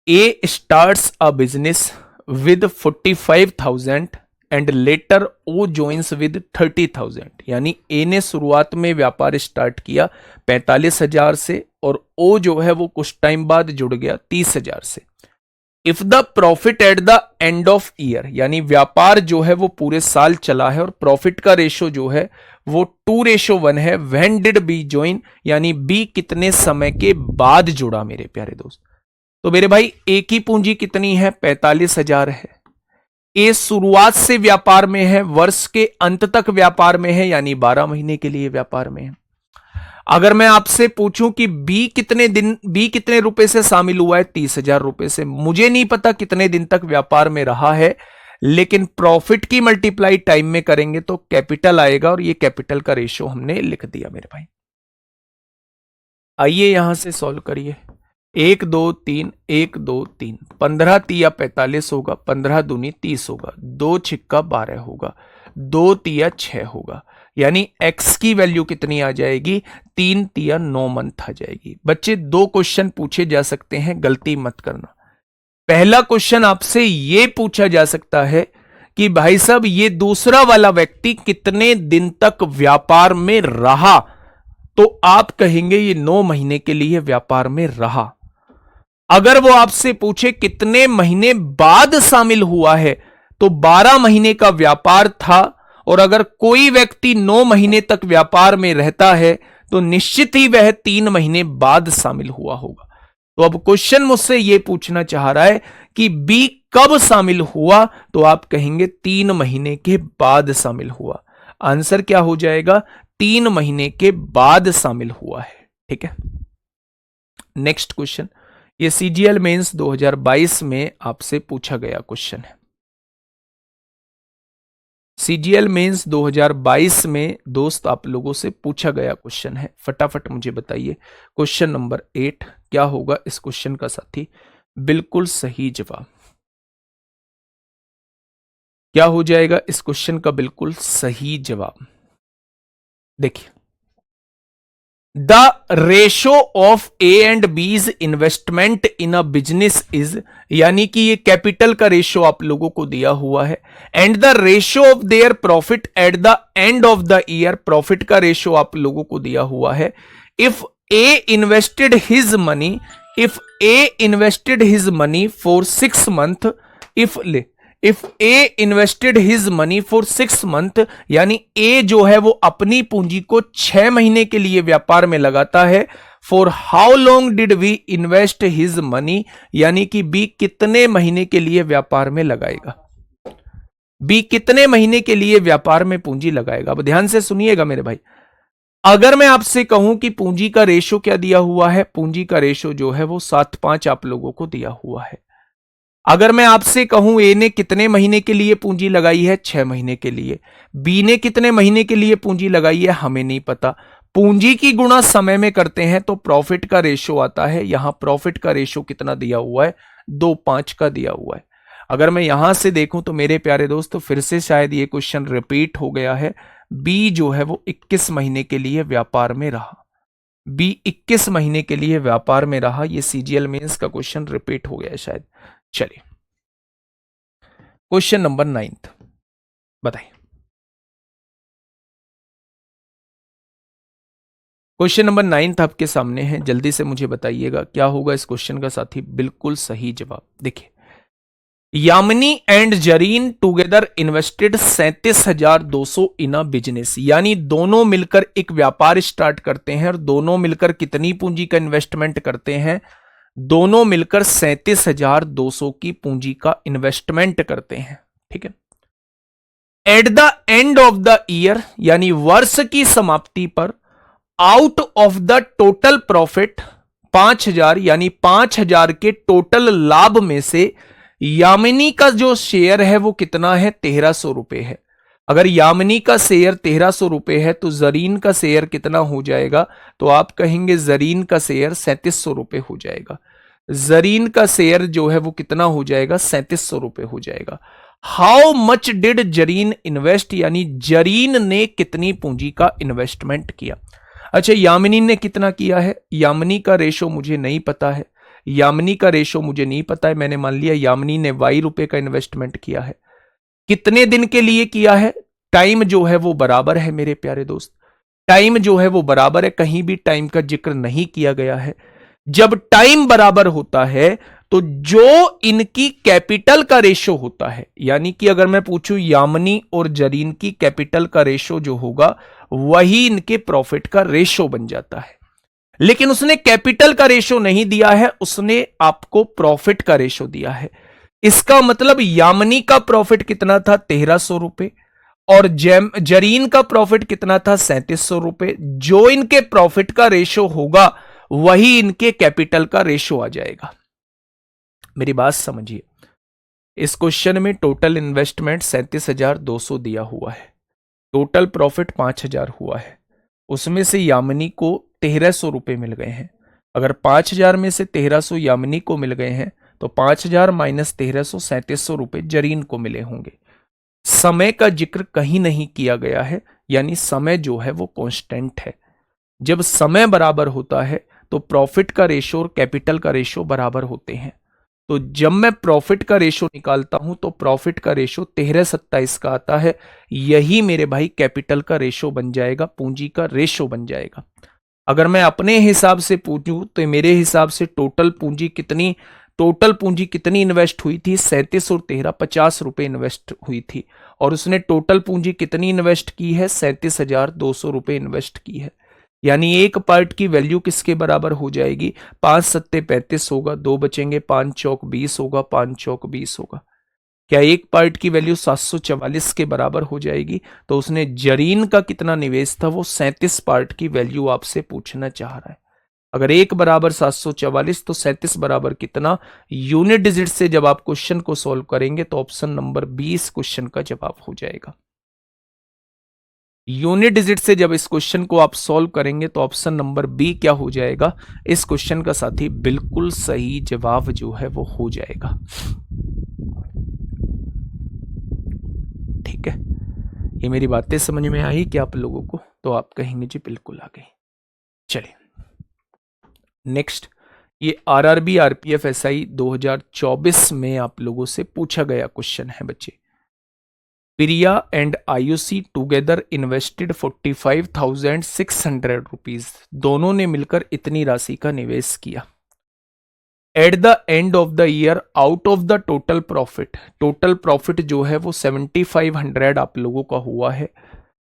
A starts a business with 45,000 and later on joins with 30,000, यानी ए ने शुरुआत में व्यापार स्टार्ट किया 45,000 से और ओ जो है वो कुछ टाइम बाद जुड़ गया 30,000 से। If the profit eight the end of year, यानी व्यापार जो है वो पूरे साल चला है और प्रॉफिट का रेशो जो है वो 2:1 है, व्हेन डिड बी ज्वाइन, यानी बी कितने समय के बाद जुड़ा मेरे प्यारे दोस्त। तो मेरे भाई ए की पूंजी कितनी है, 45,000 है। ए शुरुआत से व्यापार में है, वर्ष के अंत तक व्यापार में है, यानी 12 महीने के लिए व्यापार में है। अगर मैं आपसे पूछूं कि बी कितने रुपए से शामिल हुआ है, 30,000 रुपए से, मुझे नहीं पता कितने दिन तक व्यापार में रहा है, लेकिन प्रॉफिट की मल्टीप्लाई टाइम में करेंगे तो कैपिटल आएगा और ये कैपिटल का रेशियो हमने लिख दिया मेरे भाई। आइए यहां से सॉल्व करिए। 1 2 3 1 2 3, 15 तिया 45 होगा, 15 दूनी 30 होगा, 2 छिक्का 12 होगा, 2 तिया 6 होगा, यानी x की वैल्यू कितनी आ जाएगी, 3 तिया 9 मंथ आ जाएगी। बच्चे 2 क्वेश्चन पूछे जा सकते हैं, गलती मत करना। पहला क्वेश्चन आपसे यह पूछा जा सकता है कि भाई साहब ये दूसरा वाला व्यक्ति कितने दिन तक व्यापार में रहा, तो आप कहेंगे ये 9 महीने के लिए व्यापार में रहा। अगर वो आपसे पूछे कितने महीने बाद शामिल हुआ है, तो 12 महीने का व्यापार था, और अगर कोई व्यक्ति 9 महीने तक व्यापार में रहता है तो निश्चित ही वह 3 महीने बाद शामिल हुआ होगा। तो अब क्वेश्चन मुझसे यह पूछना चाह रहा है कि बी कब शामिल हुआ, तो आप कहेंगे 3 महीने के बाद शामिल हुआ। आंसर क्या हो जाएगा, 3 महीने के बाद शामिल हुआ है। ठीक है, नेक्स्ट क्वेश्चन, ये सीजीएल मेंस 2022 में आपसे पूछा गया क्वेश्चन है। सीजीएल मेंस 2022 में दोस्त आप लोगों से पूछा गया क्वेश्चन है, फटाफट मुझे बताइए। क्वेश्चन नंबर 8 क्या होगा इस क्वेश्चन का साथी, बिल्कुल सही जवाब क्या हो जाएगा इस क्वेश्चन का बिल्कुल सही जवाब। देखिए, the ratio of A and B's investment in a business is, यानी कि ये कैपिटल का रेशो आप लोगों को दिया हुआ है, and the ratio of their profit eight the end of the year, profit का रेशो आप लोगों को दिया हुआ है। If A invested his money for 6 month, if A invested his money for 6 month, यानी ए जो है वो अपनी पूंजी को 6 महीने के लिए व्यापार में लगाता है। For how long did we invest his money, यानी कि बी कितने महीने के लिए व्यापार में लगाएगा, बी कितने महीने के लिए व्यापार में पूंजी लगाएगा। अब ध्यान से सुनिएगा मेरे भाई, अगर मैं आपसे कहूं कि पूंजी का रेशो क्या दिया हुआ है, पूंजी का रेशो जो है वो 7:5 आप लोगों को दिया हुआ है। अगर मैं आपसे कहूं ए ने कितने महीने के लिए पूंजी लगाई है, 6 महीने के लिए, बी ने कितने महीने के लिए पूंजी लगाई है, हमें नहीं पता। पूंजी की गुणा समय में करते हैं तो प्रॉफिट का रेशो आता है। यहां प्रॉफिट का रेशो कितना दिया हुआ है, 2:5 का दिया हुआ है। अगर मैं यहां से देखूं तो मेरे प्यारे दोस्तों फिर से शायद ये क्वेश्चन रिपीट हो गया है। बी जो है वो 21 महीने के लिए व्यापार में रहा, बी 21 महीने के लिए व्यापार में रहा। ये सीजीएल मेंस का क्वेश्चन रिपीट हो गया है शायद। चलिए क्वेश्चन नंबर 9 बताइए। क्वेश्चन नंबर 9 आपके सामने है, जल्दी से मुझे बताइएगा क्या होगा इस क्वेश्चन का साथी बिल्कुल सही जवाब। देखिए, Yamini and Zareen together invested 37,200 in a business, यानी दोनों मिलकर एक व्यापार स्टार्ट करते हैं और दोनों मिलकर कितनी पूंजी का इन्वेस्टमेंट करते हैं, दोनों मिलकर 37,200 की पूंजी का इन्वेस्टमेंट करते हैं। ठीक है, eight the end of the year, यानी वर्ष की समाप्ति पर, out of the total profit 5,000, यानी 5,000 के टोटल लाभ में से यामिनी का जो शेयर है वो कितना है, 1,300 रुपए है। अगर यामिनी का शेयर 1,300 रुपए है तो जरीन का शेयर कितना हो जाएगा, तो आप कहेंगे जरीन का शेयर 3,700 रुपए हो जाएगा। जरीन का शेयर जो है वो कितना हो जाएगा, 3,700 रुपए हो जाएगा। How much did Zareen invest, यानी जरीन ने कितनी पूंजी का इन्वेस्टमेंट किया। अच्छा, यामिनी ने कितना किया है, यामिनी का रेशो मुझे नहीं पता है, यामिनी का रेशो मुझे नहीं पता है। मैंने मान लिया यामिनी ने Y रुपए का इन्वेस्टमेंट किया है। कितने दिन के लिए किया है? टाइम जो है वो बराबर है मेरे प्यारे दोस्त, टाइम जो है वो बराबर है, कहीं भी टाइम का जिक्र नहीं किया गया है। जब टाइम बराबर होता है तो जो इनकी कैपिटल का रेशो होता है, यानी कि अगर मैं पूछूं यामिनी और जरीन की कैपिटल का रेशो जो होगा वही इनके प्रॉफिट का रेशो बन जाता है। लेकिन उसने कैपिटल का रेशो नहीं दिया है, उसने आपको प्रॉफिट का रेशो दिया है। इसका मतलब यामिनी का प्रॉफिट कितना था? 1300 रुपए, और जरीन का प्रॉफिट कितना था? 3700 रुपए। जो इनके प्रॉफिट का रेशो होगा वही इनके कैपिटल का रेशो आ जाएगा। मेरी बात समझिए, इस क्वेश्चन में टोटल इन्वेस्टमेंट 37,200 दिया हुआ है, टोटल प्रॉफिट 5,000 हुआ है, उसमें से यामिनी को 1300 रुपए मिल गए हैं। अगर 5,000 में से 1300 यामिनी को मिल गए हैं तो 5,000 माइनस 1300 3700 रुपए जरीन को मिले होंगे। समय का जिक्र कहीं नहीं किया गया है, यानी समय जो है वो कांस्टेंट है। जब समय बराबर होता है तो प्रॉफिट का रेशो और कैपिटल का रेशो बराबर होते हैं। तो जब मैं प्रॉफिट का रेशो निकालता हूं तो प्रॉफिट का रेशो 1327 का आता है, यही मेरे भाई कैपिटल का रेशो बन जाएगा, पूंजी का रेशो बन जाएगा। अगर मैं अपने हिसाब से पूछूं तो मेरे हिसाब से टोटल पूंजी कितनी इन्वेस्ट हुई थी? 37 और 13 50 रुपए इन्वेस्ट हुई थी, और उसने टोटल पूंजी कितनी इन्वेस्ट की है? 37,200 रुपए इन्वेस्ट की है। यानी एक पार्ट की वैल्यू किसके बराबर हो जाएगी? 5 सत्ते 35 होगा, 2 बचेंगे, 5 चौक 20 होगा, 5 चौक 20 होगा। क्या एक पार्ट की वैल्यू 744 के बराबर हो जाएगी? तो उसने जरीन का कितना निवेश था वो 37 पार्ट की वैल्यू आपसे पूछना चाह रहा है। अगर एक बराबर 744 तो 37 बराबर कितना? यूनिट डिजिट से जब आप क्वेश्चन को सॉल्व करेंगे तो ऑप्शन नंबर 20 क्वेश्चन का जवाब हो जाएगा। यूनिट डिजिट से जब इस क्वेश्चन को आप सॉल्व करेंगे तो ऑप्शन नंबर बी क्या हो जाएगा? इस क्वेश्चन का साथी बिल्कुल सही जवाब जो है वो हो जाएगा। ठीक है, ये मेरी बातें समझ में आई क्या आप लोगों को? तो आप कहेंगे जी बिल्कुल आ गई। चलिए नेक्स्ट, ये आरआरबी आरपीएफ एसआई 2024 में आप लोगों से पूछा गया क्वेश्चन है बच्चे। Priya and Ayushi together invested 45,600 rupees, दोनों ने मिलकर इतनी राशि का निवेश किया। At the end of the year out of the total profit जो है वो 7,500 आप लोगों का हुआ है,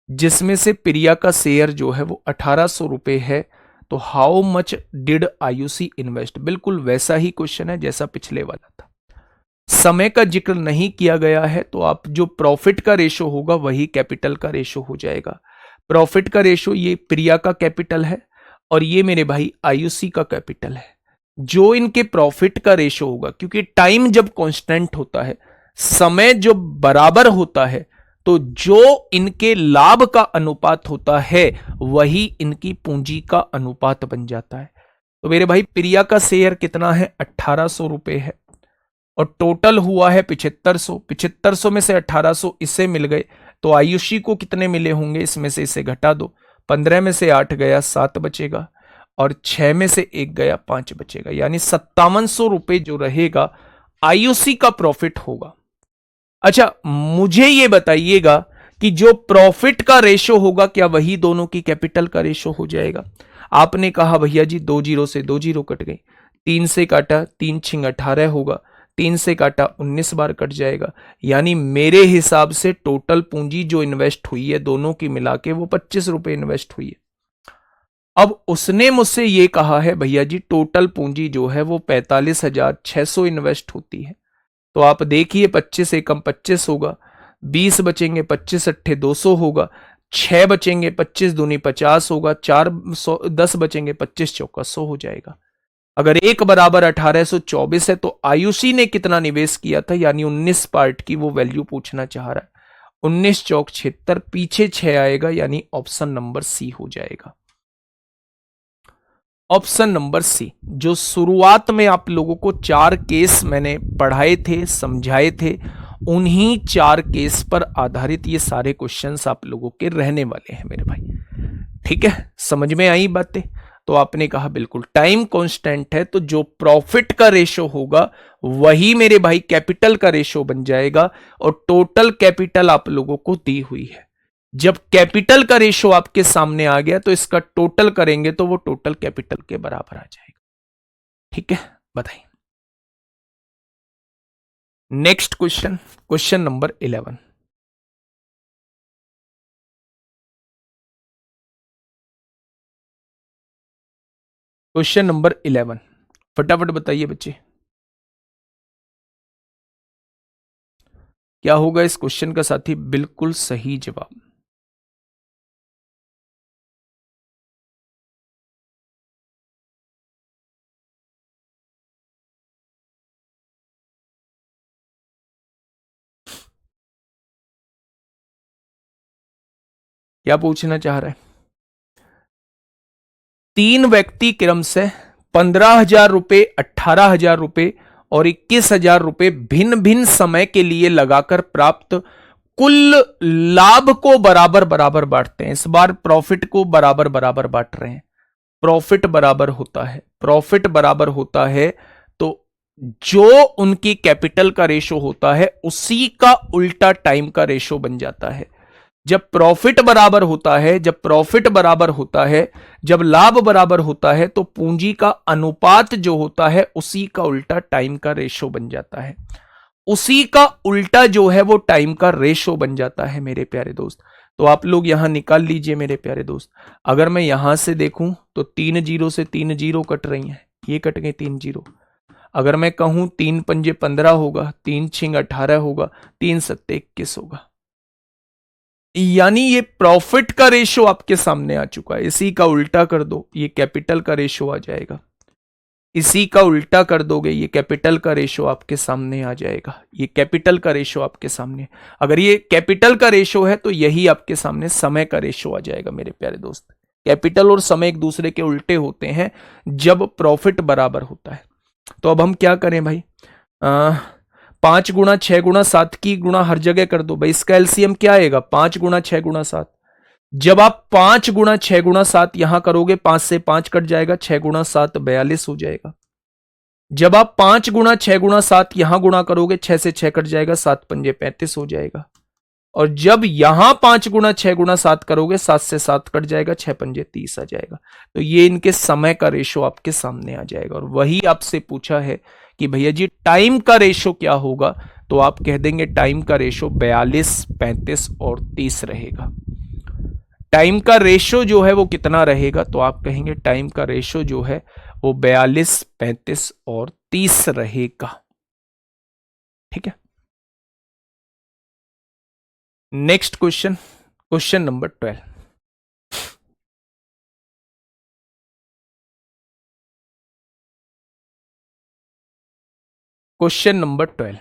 जिसमें से प्रिया का शेयर जो है वो 1,800 रुपए है। तो how much did Ayushi invest? बिल्कुल वैसा ही क्वेश्चन है जैसा पिछले वाला था, समय का जिक्र नहीं किया गया है, तो आप जो प्रॉफिट का रेशो होगा वही कैपिटल का रेशो हो जाएगा। प्रॉफिट का रेशो ये प्रिया का कैपिटल है और ये मेरे भाई आयुषी का कैपिटल है। जो इनके प्रॉफिट का रेशो होगा, क्योंकि टाइम जब कांस्टेंट होता है, समय जो बराबर होता है, तो जो इनके लाभ का अनुपात होता है वही इनकी पूंजी का अनुपात बन जाता है। तो मेरे भाई प्रिया का शेयर कितना है? 1,800 रुपए है, और टोटल हुआ है 7500। 7500 में से 1,800 इसे मिल गए, तो आयुषी को कितने मिले होंगे? इसमें से इसे घटा दो, 15 में से 8 गया 7 बचेगा, और 6 में से 1 गया 5 बचेगा, यानी 5700 रुपए जो रहेगा आयुषी का प्रॉफिट होगा। अच्छा मुझे ये बताइएगा कि जो प्रॉफिट का रेशो होगा क्या वही दोनों की कैपिटल का रेशो हो जाएगा? आपने कहा भैया जी 2 जीरो से 2 जीरो कट गए, 3 से काटा, 3 छिंग 18 होगा, 3 से काटा 19 बार कट जाएगा, यानी मेरे हिसाब से टोटल पूंजी जो इन्वेस्ट हुई है दोनों की मिला के वो 25 रुपए इन्वेस्ट हुई है। अब उसने मुझसे ये कहा है भैया जी टोटल पूंजी जो है वो 45,600 इन्वेस्ट होती है, तो आप देखिए 25 एकम 25 होगा, 20 बचेंगे, 25 अट्ठे 200 होगा, 6 बचेंगे, 25 दूनी 50 होगा, 10 बचेंगे, 25 चौका 100 हो जाएगा। अगर एक बराबर 1,824 है तो आयुषी ने कितना निवेश किया था, यानी 19 पार्ट की वो वैल्यू पूछना चाह रहा है। 19 चौक 76, पीछे 6 आएगा, यानी ऑप्शन नंबर सी हो जाएगा। ऑप्शन नंबर सी, जो शुरुआत में आप लोगों को 4 केस मैंने पढ़ाए थे, समझाए थे, उन्हीं 4 केस पर आधारित ये सारे क्वेश्चंस आप लोगों के रहने वाले हैं मेरे भाई। ठीक है, समझ में आई बातें? तो तो आपने कहा बिल्कुल टाइम कांस्टेंट है, तो जो प्रॉफिट का रेशो होगा वही मेरे भाई कैपिटल का रेशो बन जाएगा, और टोटल कैपिटल आप लोगों को दी हुई है। जब कैपिटल का रेशो आपके सामने आ गया तो इसका टोटल करेंगे तो वो टोटल कैपिटल के बराबर आ जाएगा। ठीक है, बताइए next question, question number 11। Question number 11 फटाफट बताइए बच्चे, क्या होगा इस क्वेश्चन का साथी? बिल्कुल सही जवाब। क्या पूछना चाह रहा है? 3 व्यक्ति क्रम से 15,000 रुपए, 18,000 रुपए और 21,000 रुपए भिन्न भिन्न समय के लिए लगाकर प्राप्त कुल लाभ को बराबर बराबर बांटते हैं। इस बार प्रॉफिट को बराबर बराबर बांट रहे हैं। प्रॉफिट बराबर होता है, प्रॉफिट बराबर होता है तो जो उनकी कैपिटल का रेशो होता है उसी का उल्टा टाइम का रेशो बन जाता है। जब प्रॉफिट बराबर होता है, जब प्रॉफिट बराबर होता है, जब लाभ बराबर होता है तो पूंजी का अनुपात जो होता है उसी का उल्टा टाइम का रेशो बन जाता है। उसी का उल्टा जो है वो टाइम का रेशो बन जाता है मेरे प्यारे दोस्त। तो आप लोग यहां निकाल लीजिए मेरे प्यारे दोस्त। अगर मैं यहां से देखूं तो 3 जीरो से 3 जीरो कट रही हैं, ये कट गए 3 जीरो। अगर मैं कहूं 3 पंजे 15 होगा, 3 छिंग 18 होगा, 3 सत्ते 21 होगा। यानी ये प्रॉफिट का रेशो आपके सामने आ चुका है। इसी का उल्टा कर दो, ये कैपिटल का रेशो आ जाएगा। इसी का उल्टा कर दोगे, ये कैपिटल का रेशो आपके सामने आ जाएगा। ये कैपिटल का रेशो आपके सामने, अगर ये कैपिटल का रेशो है तो यही आपके सामने समय का रेशो आ जाएगा मेरे प्यारे दोस्त। कैपिटल और समय एक दूसरे के उल्टे होते हैं जब प्रॉफिट बराबर होता है। तो अब हम क्या करें भाई? 5 गुणा 6 गुणा 7 की गुणा हर जगह कर दो भाई। इसका एलसीएम क्या आएगा? 5 गुणा 6 गुणा 7। जब आप 5 गुणा 6 गुणा 7 यहां करोगे, 5 से 5 कट जाएगा, 6 गुणा 7 42 हो जाएगा। जब आप 5 गुणा 6 गुणा 7 यहां गुणा करोगे, 6 से 6 कट जाएगा, 7 पंजे 35 हो जाएगा। और जब यहां 5 गुणा 6 गुणा 7 करोगे, 7 से 7 कट जाएगा, 6 पंजे 30 आ जाएगा। तो ये इनके समय का रेशो आपके सामने आ जाएगा। और वही आपसे पूछा है कि भैया जी टाइम का रेशो क्या होगा, तो आप कह देंगे टाइम का रेशो 42, 35 और 30 रहेगा। टाइम का रेशो जो है वो कितना रहेगा, तो आप कहेंगे टाइम का रेशो जो है वो 42, 35 और 30 रहेगा। ठीक है, next question, question number 12। Question number 12।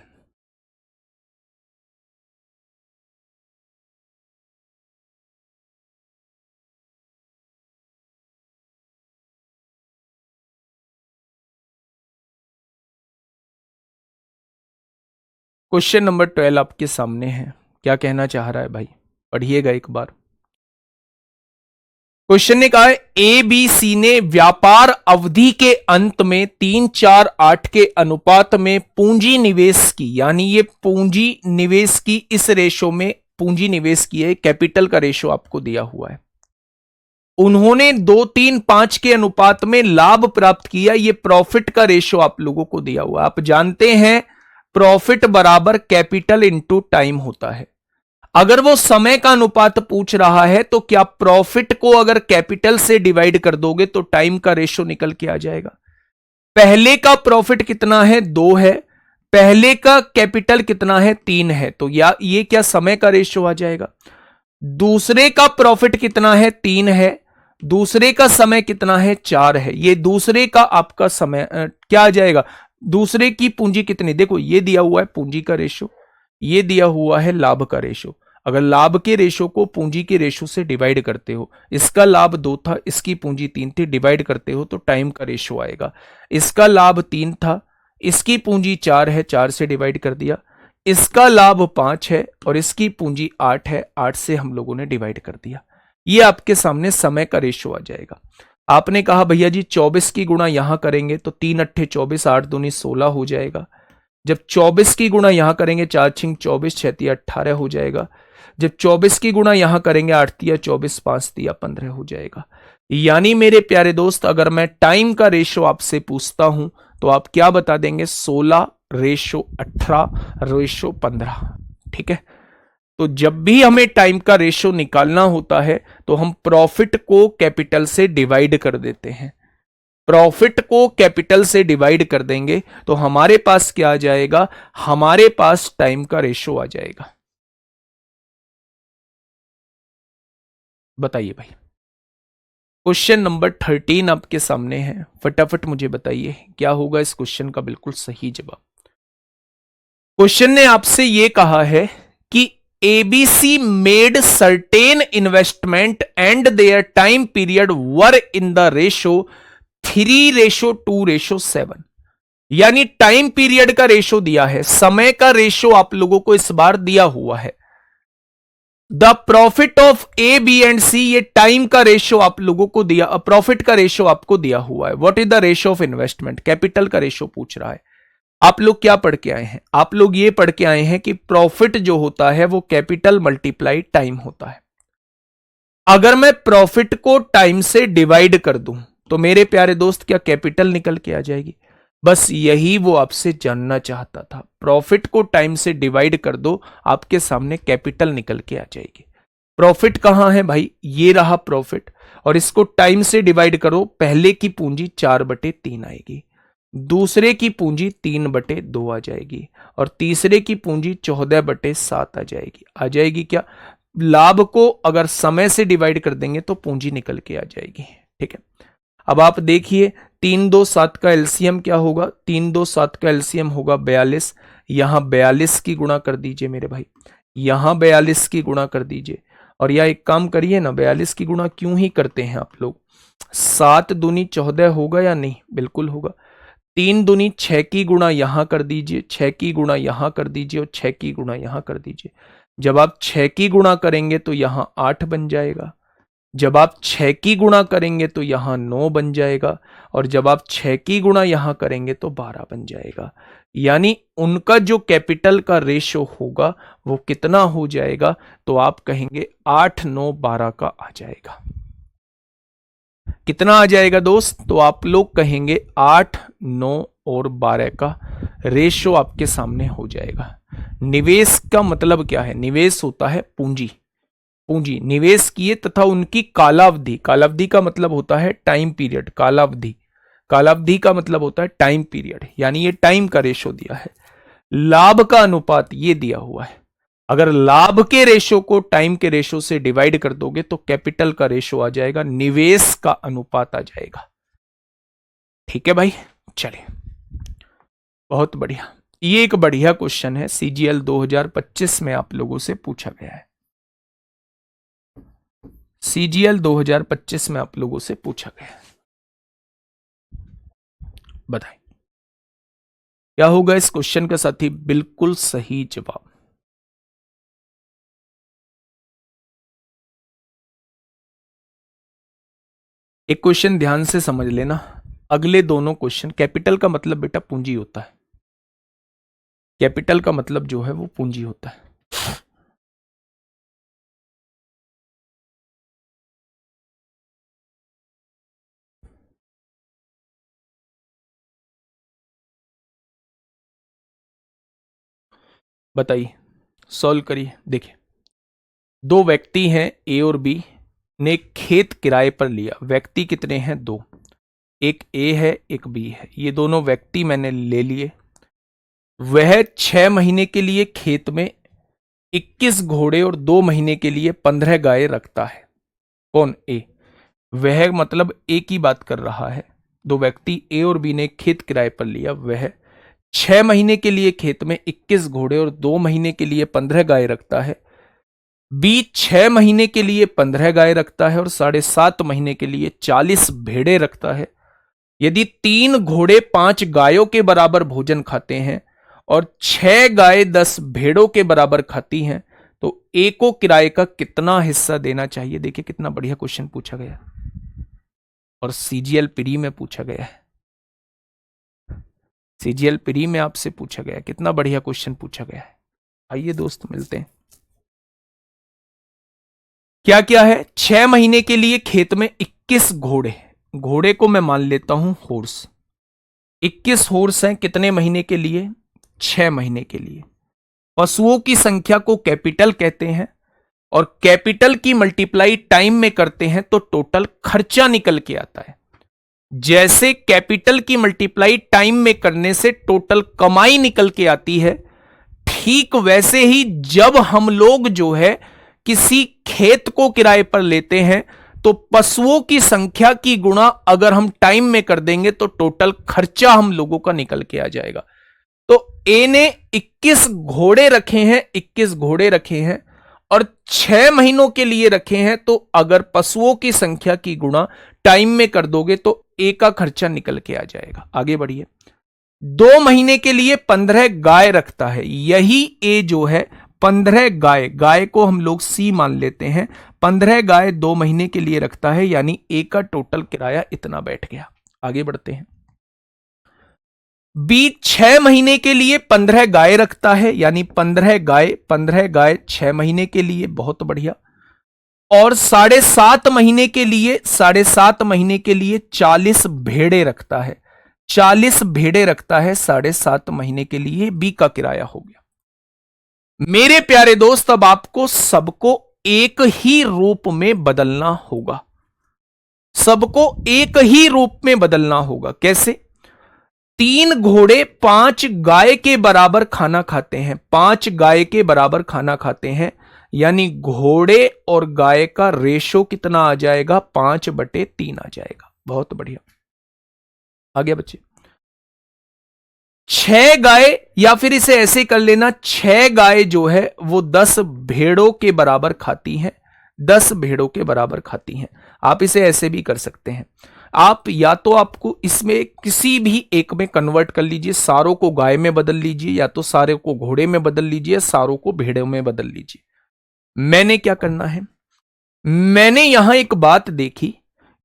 Question number 12 आपके सामने है। क्या कहना चाह रहा है भाई? पढ़िएगा एक बार। क्वेश्चन ने कहा है ए बी सी ने व्यापार अवधि के अंत में 3, 4, 8 के अनुपात में पूंजी निवेश की, यानी ये पूंजी निवेश की इस रेशो में पूंजी निवेश की है। कैपिटल का रेशो आपको दिया हुआ है। उन्होंने 2, 3, 5 के अनुपात में लाभ प्राप्त किया। ये प्रॉफिट का रेशो आप लोगों को दिया हुआ। आप जानते हैं प्रॉफिट बराबर कैपिटल इंटू टाइम होता है। अगर वो समय का अनुपात पूछ रहा है तो क्या प्रॉफिट को अगर कैपिटल से डिवाइड कर दोगे तो टाइम का रेशो निकल के आ जाएगा। पहले का प्रॉफिट कितना है? 2 है। पहले का कैपिटल कितना है? 3 है। तो या ये क्या समय का रेशो आ जाएगा। दूसरे का प्रॉफिट कितना है? 3 है। दूसरे का समय कितना है? 4 है। ये दूसरे का आपका समय क्या आ जाएगा? दूसरे की पूंजी कितनी? देखो ये दिया हुआ है पूंजी का रेशो, ये दिया हुआ है लाभ का रेशो। अगर लाभ के रेशो को पूंजी के रेशो से डिवाइड करते हो, इसका लाभ 2 था, इसकी पूंजी 3 थी, डिवाइड करते हो तो टाइम का रेशो आएगा। इसका लाभ 3 था, इसकी पूंजी 4 है, 4 से डिवाइड कर दिया। इसका लाभ 5 है और इसकी पूंजी 8 है, 8 से हम लोगों ने डिवाइड कर दिया। ये आपके सामने समय का रेशो आ जाएगा। आपने कहा भैया जी 24 की गुणा यहां करेंगे तो 3 अट्ठे 24, 8 दूनी 16 हो जाएगा। जब 24 की गुणा यहां करेंगे 4 छिंग 24, 6 तिया 18 हो जाएगा। जब 24 की गुणा यहां करेंगे 8 तिया 24, 5 तिया 15 हो जाएगा। यानी मेरे प्यारे दोस्त, अगर मैं टाइम का रेशो आपसे पूछता हूं तो आप क्या बता देंगे? 16:18:15। ठीक है, तो जब भी हमें टाइम का रेशो निकालना होता है तो हम प्रॉफिट को कैपिटल से डिवाइड कर देते हैं। प्रॉफिट को कैपिटल से डिवाइड कर देंगे तो हमारे पास क्या आ जाएगा? हमारे पास टाइम का रेशो आ जाएगा। बताइए भाई, क्वेश्चन नंबर 13 आपके सामने है, फटाफट मुझे बताइए क्या होगा इस क्वेश्चन का बिल्कुल सही जवाब। क्वेश्चन ने आपसे यह कहा है कि ABC made certain investment and their time period were in the ratio 3:2:7। यानी टाइम पीरियड का रेशो दिया है, समय का रेशो आप लोगों को इस बार दिया हुआ है। The profit of A B and C, ये टाइम का रेशो आप लोगों को दिया, प्रॉफिट का रेशो आपको दिया हुआ है। What is the ratio of investment, capital का रेशो पूछ रहा है। आप लोग क्या पढ़ के आए हैं? आप लोग ये पढ़ के आए हैं कि प्रॉफिट जो होता है वो कैपिटल मल्टीप्लाई टाइम होता है। अगर मैं प्रॉफिट को टाइम से डिवाइड कर दूं तो मेरे प्यारे दोस्त क्या कैपिटल निकल के आ जाएगी? बस यही वो आपसे जानना चाहता था। प्रॉफिट को टाइम से डिवाइड कर दो, आपके सामने कैपिटल निकल के आ जाएगी। प्रॉफिट कहां है भाई? ये रहा प्रॉफिट, और इसको टाइम से डिवाइड करो, पहले की पूंजी 4/3 आएगी, दूसरे की पूंजी 3/2 आ जाएगी, और तीसरे की पूंजी 14/7 आ जाएगी। आ जाएगी क्या? लाभ को अगर समय से डिवाइड कर देंगे तो पूंजी निकल के आ जाएगी। ठीक है, अब आप देखिए 3-2-7 का एलसीएम क्या होगा? 3-2-7 का एलसीएम होगा 42। यहां 42 की गुणा कर दीजिए मेरे भाई, यहां 42 की गुणा कर दीजिए, और यह एक काम करिए ना, 42 की गुणा क्यों ही करते हैं आप लोग? 7 दूनी 14 होगा या नहीं? बिल्कुल होगा। 3 दूनी 6 की गुणा यहां कर दीजिए, 6 की गुणा यहां कर दीजिए, और 6 की गुणा यहां कर दीजिए। जब आप 6 की गुणा करेंगे तो यहां 8 बन जाएगा, जब आप 6 की गुणा करेंगे तो यहां 9 बन जाएगा, और जब आप 6 की गुणा यहां करेंगे तो 12 बन जाएगा। यानी उनका जो कैपिटल का रेशो होगा वो कितना हो जाएगा? तो आप कहेंगे 8, 9, 12 का आ जाएगा। कितना आ जाएगा दोस्त? तो आप लोग कहेंगे 8, 9 और 12 का रेशो आपके सामने हो जाएगा। निवेश का मतलब क्या है? निवेश होता है पूंजी, पूंजी निवेश किए तथा उनकी कालावधि, कालावधि का मतलब होता है टाइम पीरियड, कालावधि, कालावधि का मतलब होता है टाइम पीरियड, यानी ये टाइम का रेशो दिया है। लाभ का अनुपात ये दिया हुआ है। अगर लाभ के रेशो को टाइम के रेशो से डिवाइड कर दोगे तो कैपिटल का रेशो आ जाएगा, निवेश का अनुपात आ जाएगा। ठीक है भाई, चलिए बहुत बढ़िया। ये एक बढ़िया क्वेश्चन है, सीजीएल 2025 में आप लोगों से पूछा गया है। सीजीएल 2025 में आप लोगों से पूछा गया है। बताएं क्या होगा इस क्वेश्चन का साथी बिल्कुल सही जवाब? एक क्वेश्चन ध्यान से समझ लेना, अगले दोनों क्वेश्चन, कैपिटल का मतलब बेटा पूंजी होता है, कैपिटल का मतलब जो है वो पूंजी होता है। बताइए, सॉल्व करिए। देखिए, दो व्यक्ति हैं ए और बी ने खेत किराए पर लिया। व्यक्ति कितने हैं? 2। एक ए है एक बी है, ये दोनों व्यक्ति मैंने ले लिए। वह 6 महीने के लिए खेत में 21 घोड़े और 2 महीने के लिए 15 गाय रखता है। कौन? ए। वह मतलब ए की बात कर रहा है। दो व्यक्ति ए और बी ने खेत किराए पर लिया। वह 6 महीने के लिए खेत में 21 घोड़े और 2 महीने के लिए 15 गाय रखता है। बी 6 महीने के लिए 15 गाय रखता है और 7.5 महीने के लिए 40 भेड़े रखता है। यदि 3 घोड़े 5 गायों के बराबर भोजन खाते हैं और 6 गाय 10 भेड़ों के बराबर खाती हैं तो ए को किराए का कितना हिस्सा देना चाहिए? देखिए कितना बढ़िया क्वेश्चन पूछा गया। और सीजीएल प्री में पूछा गया है। सीजीएल प्री में आपसे पूछा गया है, कितना बढ़िया क्वेश्चन पूछा गया है। आइए दोस्त मिलते हैं। क्या क्या है? 6 महीने के लिए खेत में 21 घोड़े, घोड़े को मैं मान लेता हूं हॉर्स, 21 हॉर्स हैं कितने महीने के लिए? 6 महीने के लिए। पशुओं की संख्या को कैपिटल कहते हैं और कैपिटल की मल्टीप्लाई टाइम में करते हैं तो टोटल खर्चा निकल के आता है। जैसे कैपिटल की मल्टीप्लाई टाइम में करने से टोटल कमाई निकल के आती है, ठीक वैसे ही जब हम लोग जो है किसी खेत को किराए पर लेते हैं तो पशुओं की संख्या की गुणा अगर हम टाइम में कर देंगे तो टोटल खर्चा हम लोगों का निकल के आ जाएगा। तो ए ने 21 घोड़े रखे हैं, 21 घोड़े रखे हैं और 6 महीनों के लिए रखे हैं, तो अगर पशुओं की संख्या की गुणा टाइम में कर दोगे तो ए का खर्चा निकल के आ जाएगा। आगे बढ़िए। 2 महीने के लिए 15 गाय रखता है, यही ए जो है 15 गाय, गाय को हम लोग सी मान लेते हैं, 15 गाय 2 महीने के लिए रखता है, यानी ए का टोटल किराया इतना बैठ गया। आगे बढ़ते हैं। बी 6 महीने के लिए 15 गाय रखता है, यानी 15 गाय 6 महीने के लिए, बहुत बढ़िया। और 7.5 महीने के लिए 7.5 महीने के लिए 40 भेड़े रखता है, 40 भेड़े रखता है 7.5 महीने के लिए, बी का किराया हो गया। मेरे प्यारे दोस्त, अब आपको सबको एक ही रूप में बदलना होगा, सबको एक ही रूप में बदलना होगा। कैसे? 3 घोड़े 5 गाय के बराबर खाना खाते हैं, 5 गाय के बराबर खाना खाते हैं, यानी घोड़े और गाय का रेशो कितना आ जाएगा? 5/3 आ जाएगा। बहुत बढ़िया। आगे बच्चे। 6 गाय, या फिर इसे ऐसे कर लेना, 6 गाय जो है वो 10 भेड़ों के बराबर खाती हैं, 10 भेड़ों के बराबर खाती हैं। आप इसे ऐसे भी कर सकते हैं, आप या तो आपको इसमें किसी भी एक में कन्वर्ट कर लीजिए, सारों को गाय में बदल लीजिए, या तो सारे को घोड़े में बदल लीजिए, सारों को भेड़ों में बदल लीजिए। मैंने क्या करना है, मैंने यहां एक बात देखी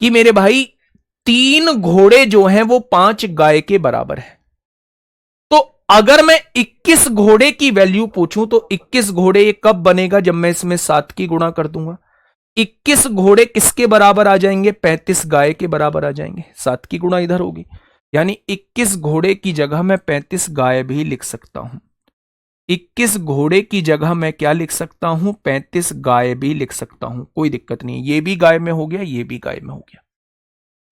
कि मेरे भाई 3 घोड़े जो हैं वो 5 गाय के बराबर है, तो अगर मैं 21 घोड़े की वैल्यू पूछूं तो 21 घोड़े ये कब बनेगा? जब मैं इसमें 7 की गुणा कर दूंगा। 21 घोड़े किसके बराबर आ जाएंगे? 35 गाय के बराबर आ जाएंगे, 7 की गुणा इधर होगी, यानी 21 घोड़े की जगह मैं 35 गाय भी लिख सकता हूं। 21 घोड़े की जगह मैं क्या लिख सकता हूं? 35 गाय भी लिख सकता हूं, कोई दिक्कत नहीं। ये भी गाय में हो गया, ये भी गाय में हो गया,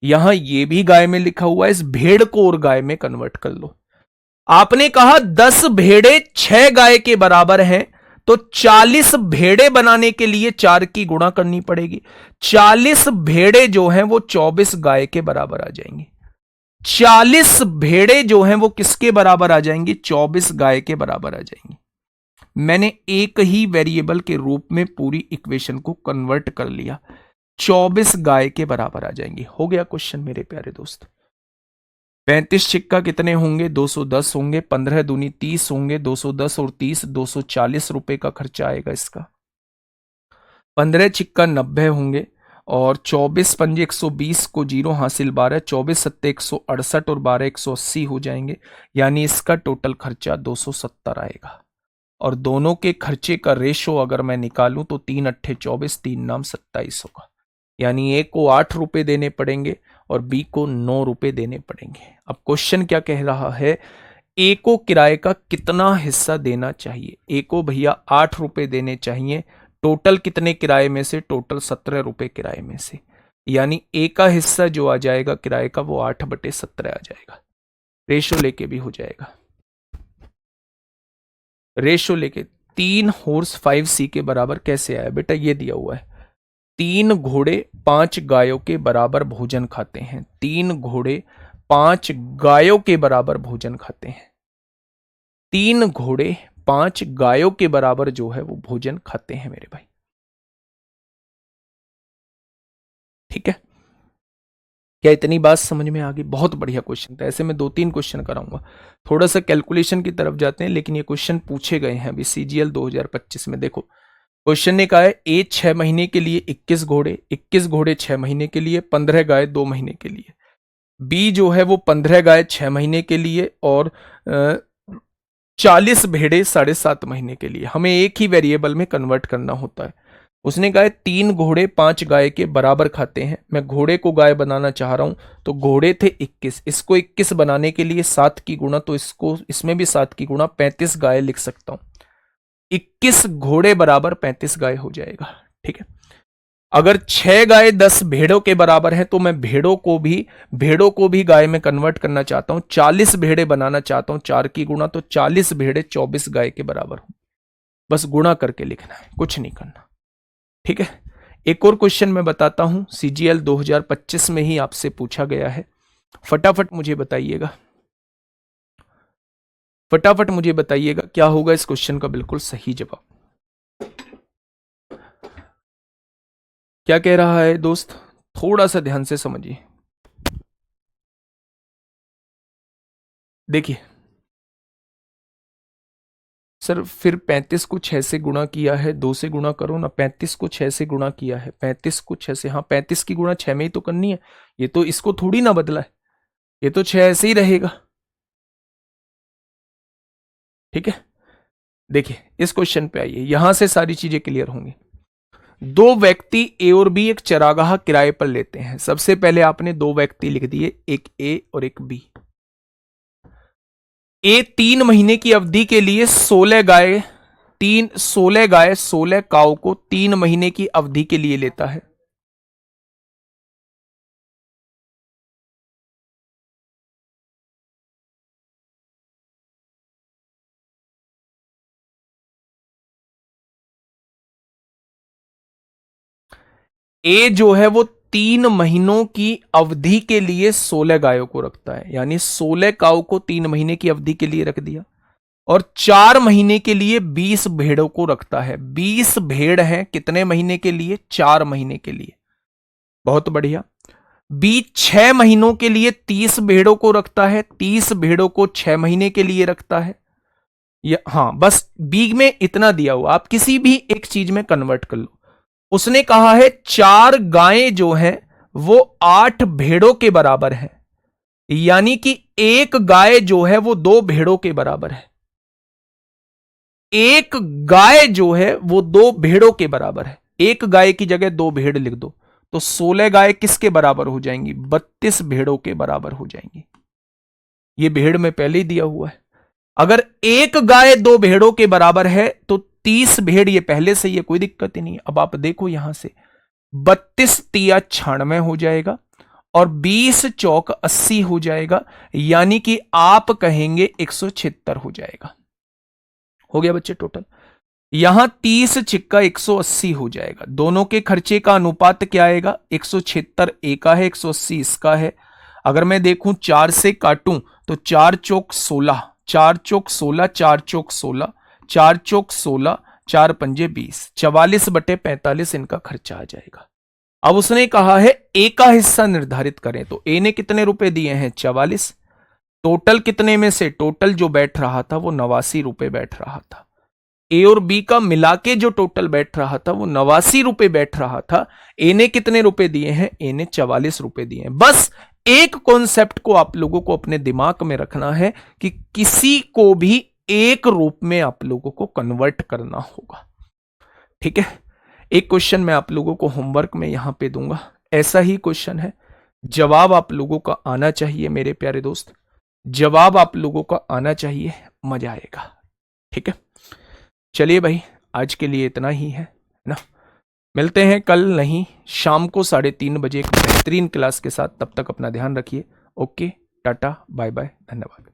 यहां ये भी गाय में लिखा हुआ है, इस भेड़ को और गाय में कन्वर्ट कर लो। आपने कहा 10 भेड़े 6 गाय के बराबर हैं, तो 40 भेड़े बनाने के लिए 4 की गुणा करनी पड़ेगी। 40 भेड़े जो हैं वो 24 गाय के बराबर आ जाएंगे। 40 भेड़े जो हैं वो किसके बराबर आ जाएंगी? 24 गाय के बराबर आ जाएंगी। मैंने एक ही वेरिएबल के रूप में पूरी इक्वेशन को कन्वर्ट कर लिया, 24 गाय के बराबर आ जाएंगे। हो गया क्वेश्चन मेरे प्यारे दोस्त। 35 छिक्का कितने होंगे? 210 होंगे, 15 दूनी 30 होंगे, 210 और 30 240 रुपए का खर्चा आएगा इसका। 15 छिक्का 90 होंगे और 24 पंजे 120 को 0 हासिल 12, 24 सत्ते 168 और 12 180 हो जाएंगे, यानी इसका टोटल खर्चा 270 आएगा। और दोनों के खर्चे का रेशो अगर मैं निकालूं तो 3 अट्ठे 24, 3 नाम 27 होगा, यानी ए को 8 रुपए देने पड़ेंगे और बी को 9 रुपए देने पड़ेंगे। अब क्वेश्चन क्या कह रहा है, ए को किराए का कितना हिस्सा देना चाहिए? ए को भैया 8 रुपए देने चाहिए, टोटल कितने किराए में से? टोटल 17 रुपए किराए में से, यानी ए का हिस्सा जो आ जाएगा किराए का वो 8/17 आ जाएगा। रेशो लेके भी हो जाएगा, रेशो लेके 3 हॉर्स 5C के बराबर कैसे आया बेटा? ये दिया हुआ है, 3 घोड़े 5 गायों के बराबर भोजन खाते हैं, 3 घोड़े 5 गायों के बराबर भोजन खाते हैं, 3 घोड़े 5 गायों के बराबर जो है वो भोजन खाते हैं मेरे भाई। ठीक है, क्या इतनी बात समझ में आ गई? बहुत बढ़िया क्वेश्चन था। ऐसे मैं 2-3 क्वेश्चन कराऊंगा, थोड़ा सा कैलकुलेशन की तरफ जाते हैं, लेकिन ये क्वेश्चन पूछे गए हैं अभी CGL 2025 में। देखो क्वेश्चन ने कहा है ए 6 महीने के लिए 21 घोड़े, 21 घोड़े 6 महीने के लिए, 15 गाय 2 महीने के लिए। बी जो है वो 15 गाय 6 महीने के लिए और 40 भेड़े 7.5 महीने के लिए। हमें एक ही वेरिएबल में कन्वर्ट करना होता है। उसने कहा है 3 घोड़े 5 गाय के बराबर खाते हैं। मैं घोड़े को गाय बनाना चाह रहा हूं, तो घोड़े थे 21, इसको 21 बनाने के लिए 7 की गुणा, तो इसको इसमें भी 7 की गुणा, 35 गाय लिख सकता हूं। 21 घोड़े बराबर 35 गाय हो जाएगा। ठीक है, अगर 6 गाय 10 भेड़ों के बराबर है तो मैं भेड़ों को भी गाय में कन्वर्ट करना चाहता हूं। 40 भेड़े बनाना चाहता हूं, 4 की गुणा, तो 40 भेड़े 24 गाय के बराबर हो। बस गुणा करके लिखना है, कुछ नहीं करना। ठीक है, एक और क्वेश्चन मैं बताता हूं, सीजीएल 2025 में ही आपसे पूछा गया है। फटाफट मुझे बताइएगा, फटाफट मुझे बताइएगा क्या होगा इस क्वेश्चन का बिल्कुल सही जवाब। क्या कह रहा है दोस्त, थोड़ा सा ध्यान से समझिए। देखिए सर, फिर 35 को 6 से गुणा किया है, 2 से गुणा करो ना। 35 को 6 से गुणा किया है, 35 को 6 से, हाँ 35 की गुणा 6 में ही तो करनी है। ये तो इसको थोड़ी ना बदला है, ये तो 6 ऐसे ही रहेगा। ठीक है, देखिए इस क्वेश्चन पे आइए, यहां से सारी चीजें क्लियर होंगी। दो व्यक्ति ए और बी एक चरागाह किराए पर लेते हैं। सबसे पहले आपने 2 व्यक्ति लिख दिए, एक ए और एक बी। ए 3 महीने की अवधि के लिए 16 गाय 16 काऊ को 3 महीने की अवधि के लिए लेता है। ए जो है वो 3 महीनों की अवधि के लिए 16 गायों को रखता है, यानी 16 काऊ को 3 महीने की अवधि के लिए रख दिया। और 4 महीने के लिए 20 भेड़ों को रखता है। 20 भेड़ हैं कितने महीने के लिए, 4 महीने के लिए। बहुत बढ़िया। बी 6 महीनों के लिए 30 भेड़ों को रखता है, 30 भेड़ों को 6 महीने के लिए रखता है। हाँ, बस बी में इतना दिया हुआ, आप किसी भी एक चीज में कन्वर्ट कर लो। उसने कहा है 4 गायें जो हैं वो 8 भेड़ों के बराबर है, यानी कि एक गाय जो है वो 2 भेड़ों के बराबर है। एक गाय जो है वो 2 भेड़ों के बराबर है। एक गाय की जगह 2 भेड़ लिख दो, तो 16 गाय किसके बराबर हो जाएंगी, 32 भेड़ों के बराबर हो जाएंगी। ये भेड़ में पहले ही दिया हुआ है। अगर एक गाय 2 भेड़ों के बराबर है तो 30 भेड़ ये पहले से, ये कोई दिक्कत ही नहीं है। अब आप देखो यहां से 32 तिया 96 हो जाएगा और 20 चौक 80 हो जाएगा, यानी कि आप कहेंगे 176 हो जाएगा। हो गया बच्चे टोटल। यहां 30 छिक्का 180 हो जाएगा। दोनों के खर्चे का अनुपात क्या आएगा, 176 ए का है, 180 इसका है। अगर मैं देखूं 4 से काटूं तो 4 चौक 16, 4 चौक 16, 4 चौक 16, 4 चौक 16, 4 पंजे 20, 44/45 इनका खर्चा आ जाएगा। अब उसने कहा है ए का हिस्सा निर्धारित करें, तो ए ने कितने रुपए दिए हैं, 44। टोटल कितने में से, टोटल जो बैठ रहा था वो 89 रुपए बैठ रहा था। ए और बी का मिलाके जो टोटल बैठ रहा था वो 89 रुपए बैठ रहा था। ए ने कितने रुपए दिए हैं, ए ने 44 रुपए दिए हैं। बस एक कॉन्सेप्ट को आप लोगों को अपने दिमाग में रखना है कि किसी को भी एक रूप में आप लोगों को कन्वर्ट करना होगा। ठीक है, एक क्वेश्चन मैं आप लोगों को होमवर्क में यहां पे दूंगा, ऐसा ही क्वेश्चन है। जवाब आप लोगों का आना चाहिए मेरे प्यारे दोस्त, जवाब आप लोगों का आना चाहिए, मजा आएगा। ठीक है, चलिए भाई आज के लिए इतना ही है ना। मिलते हैं कल, नहीं शाम को 3:30 बजे एक बेहतरीन क्लास के साथ। तब तक अपना ध्यान रखिए। ओके, टाटा, बाय बाय, धन्यवाद।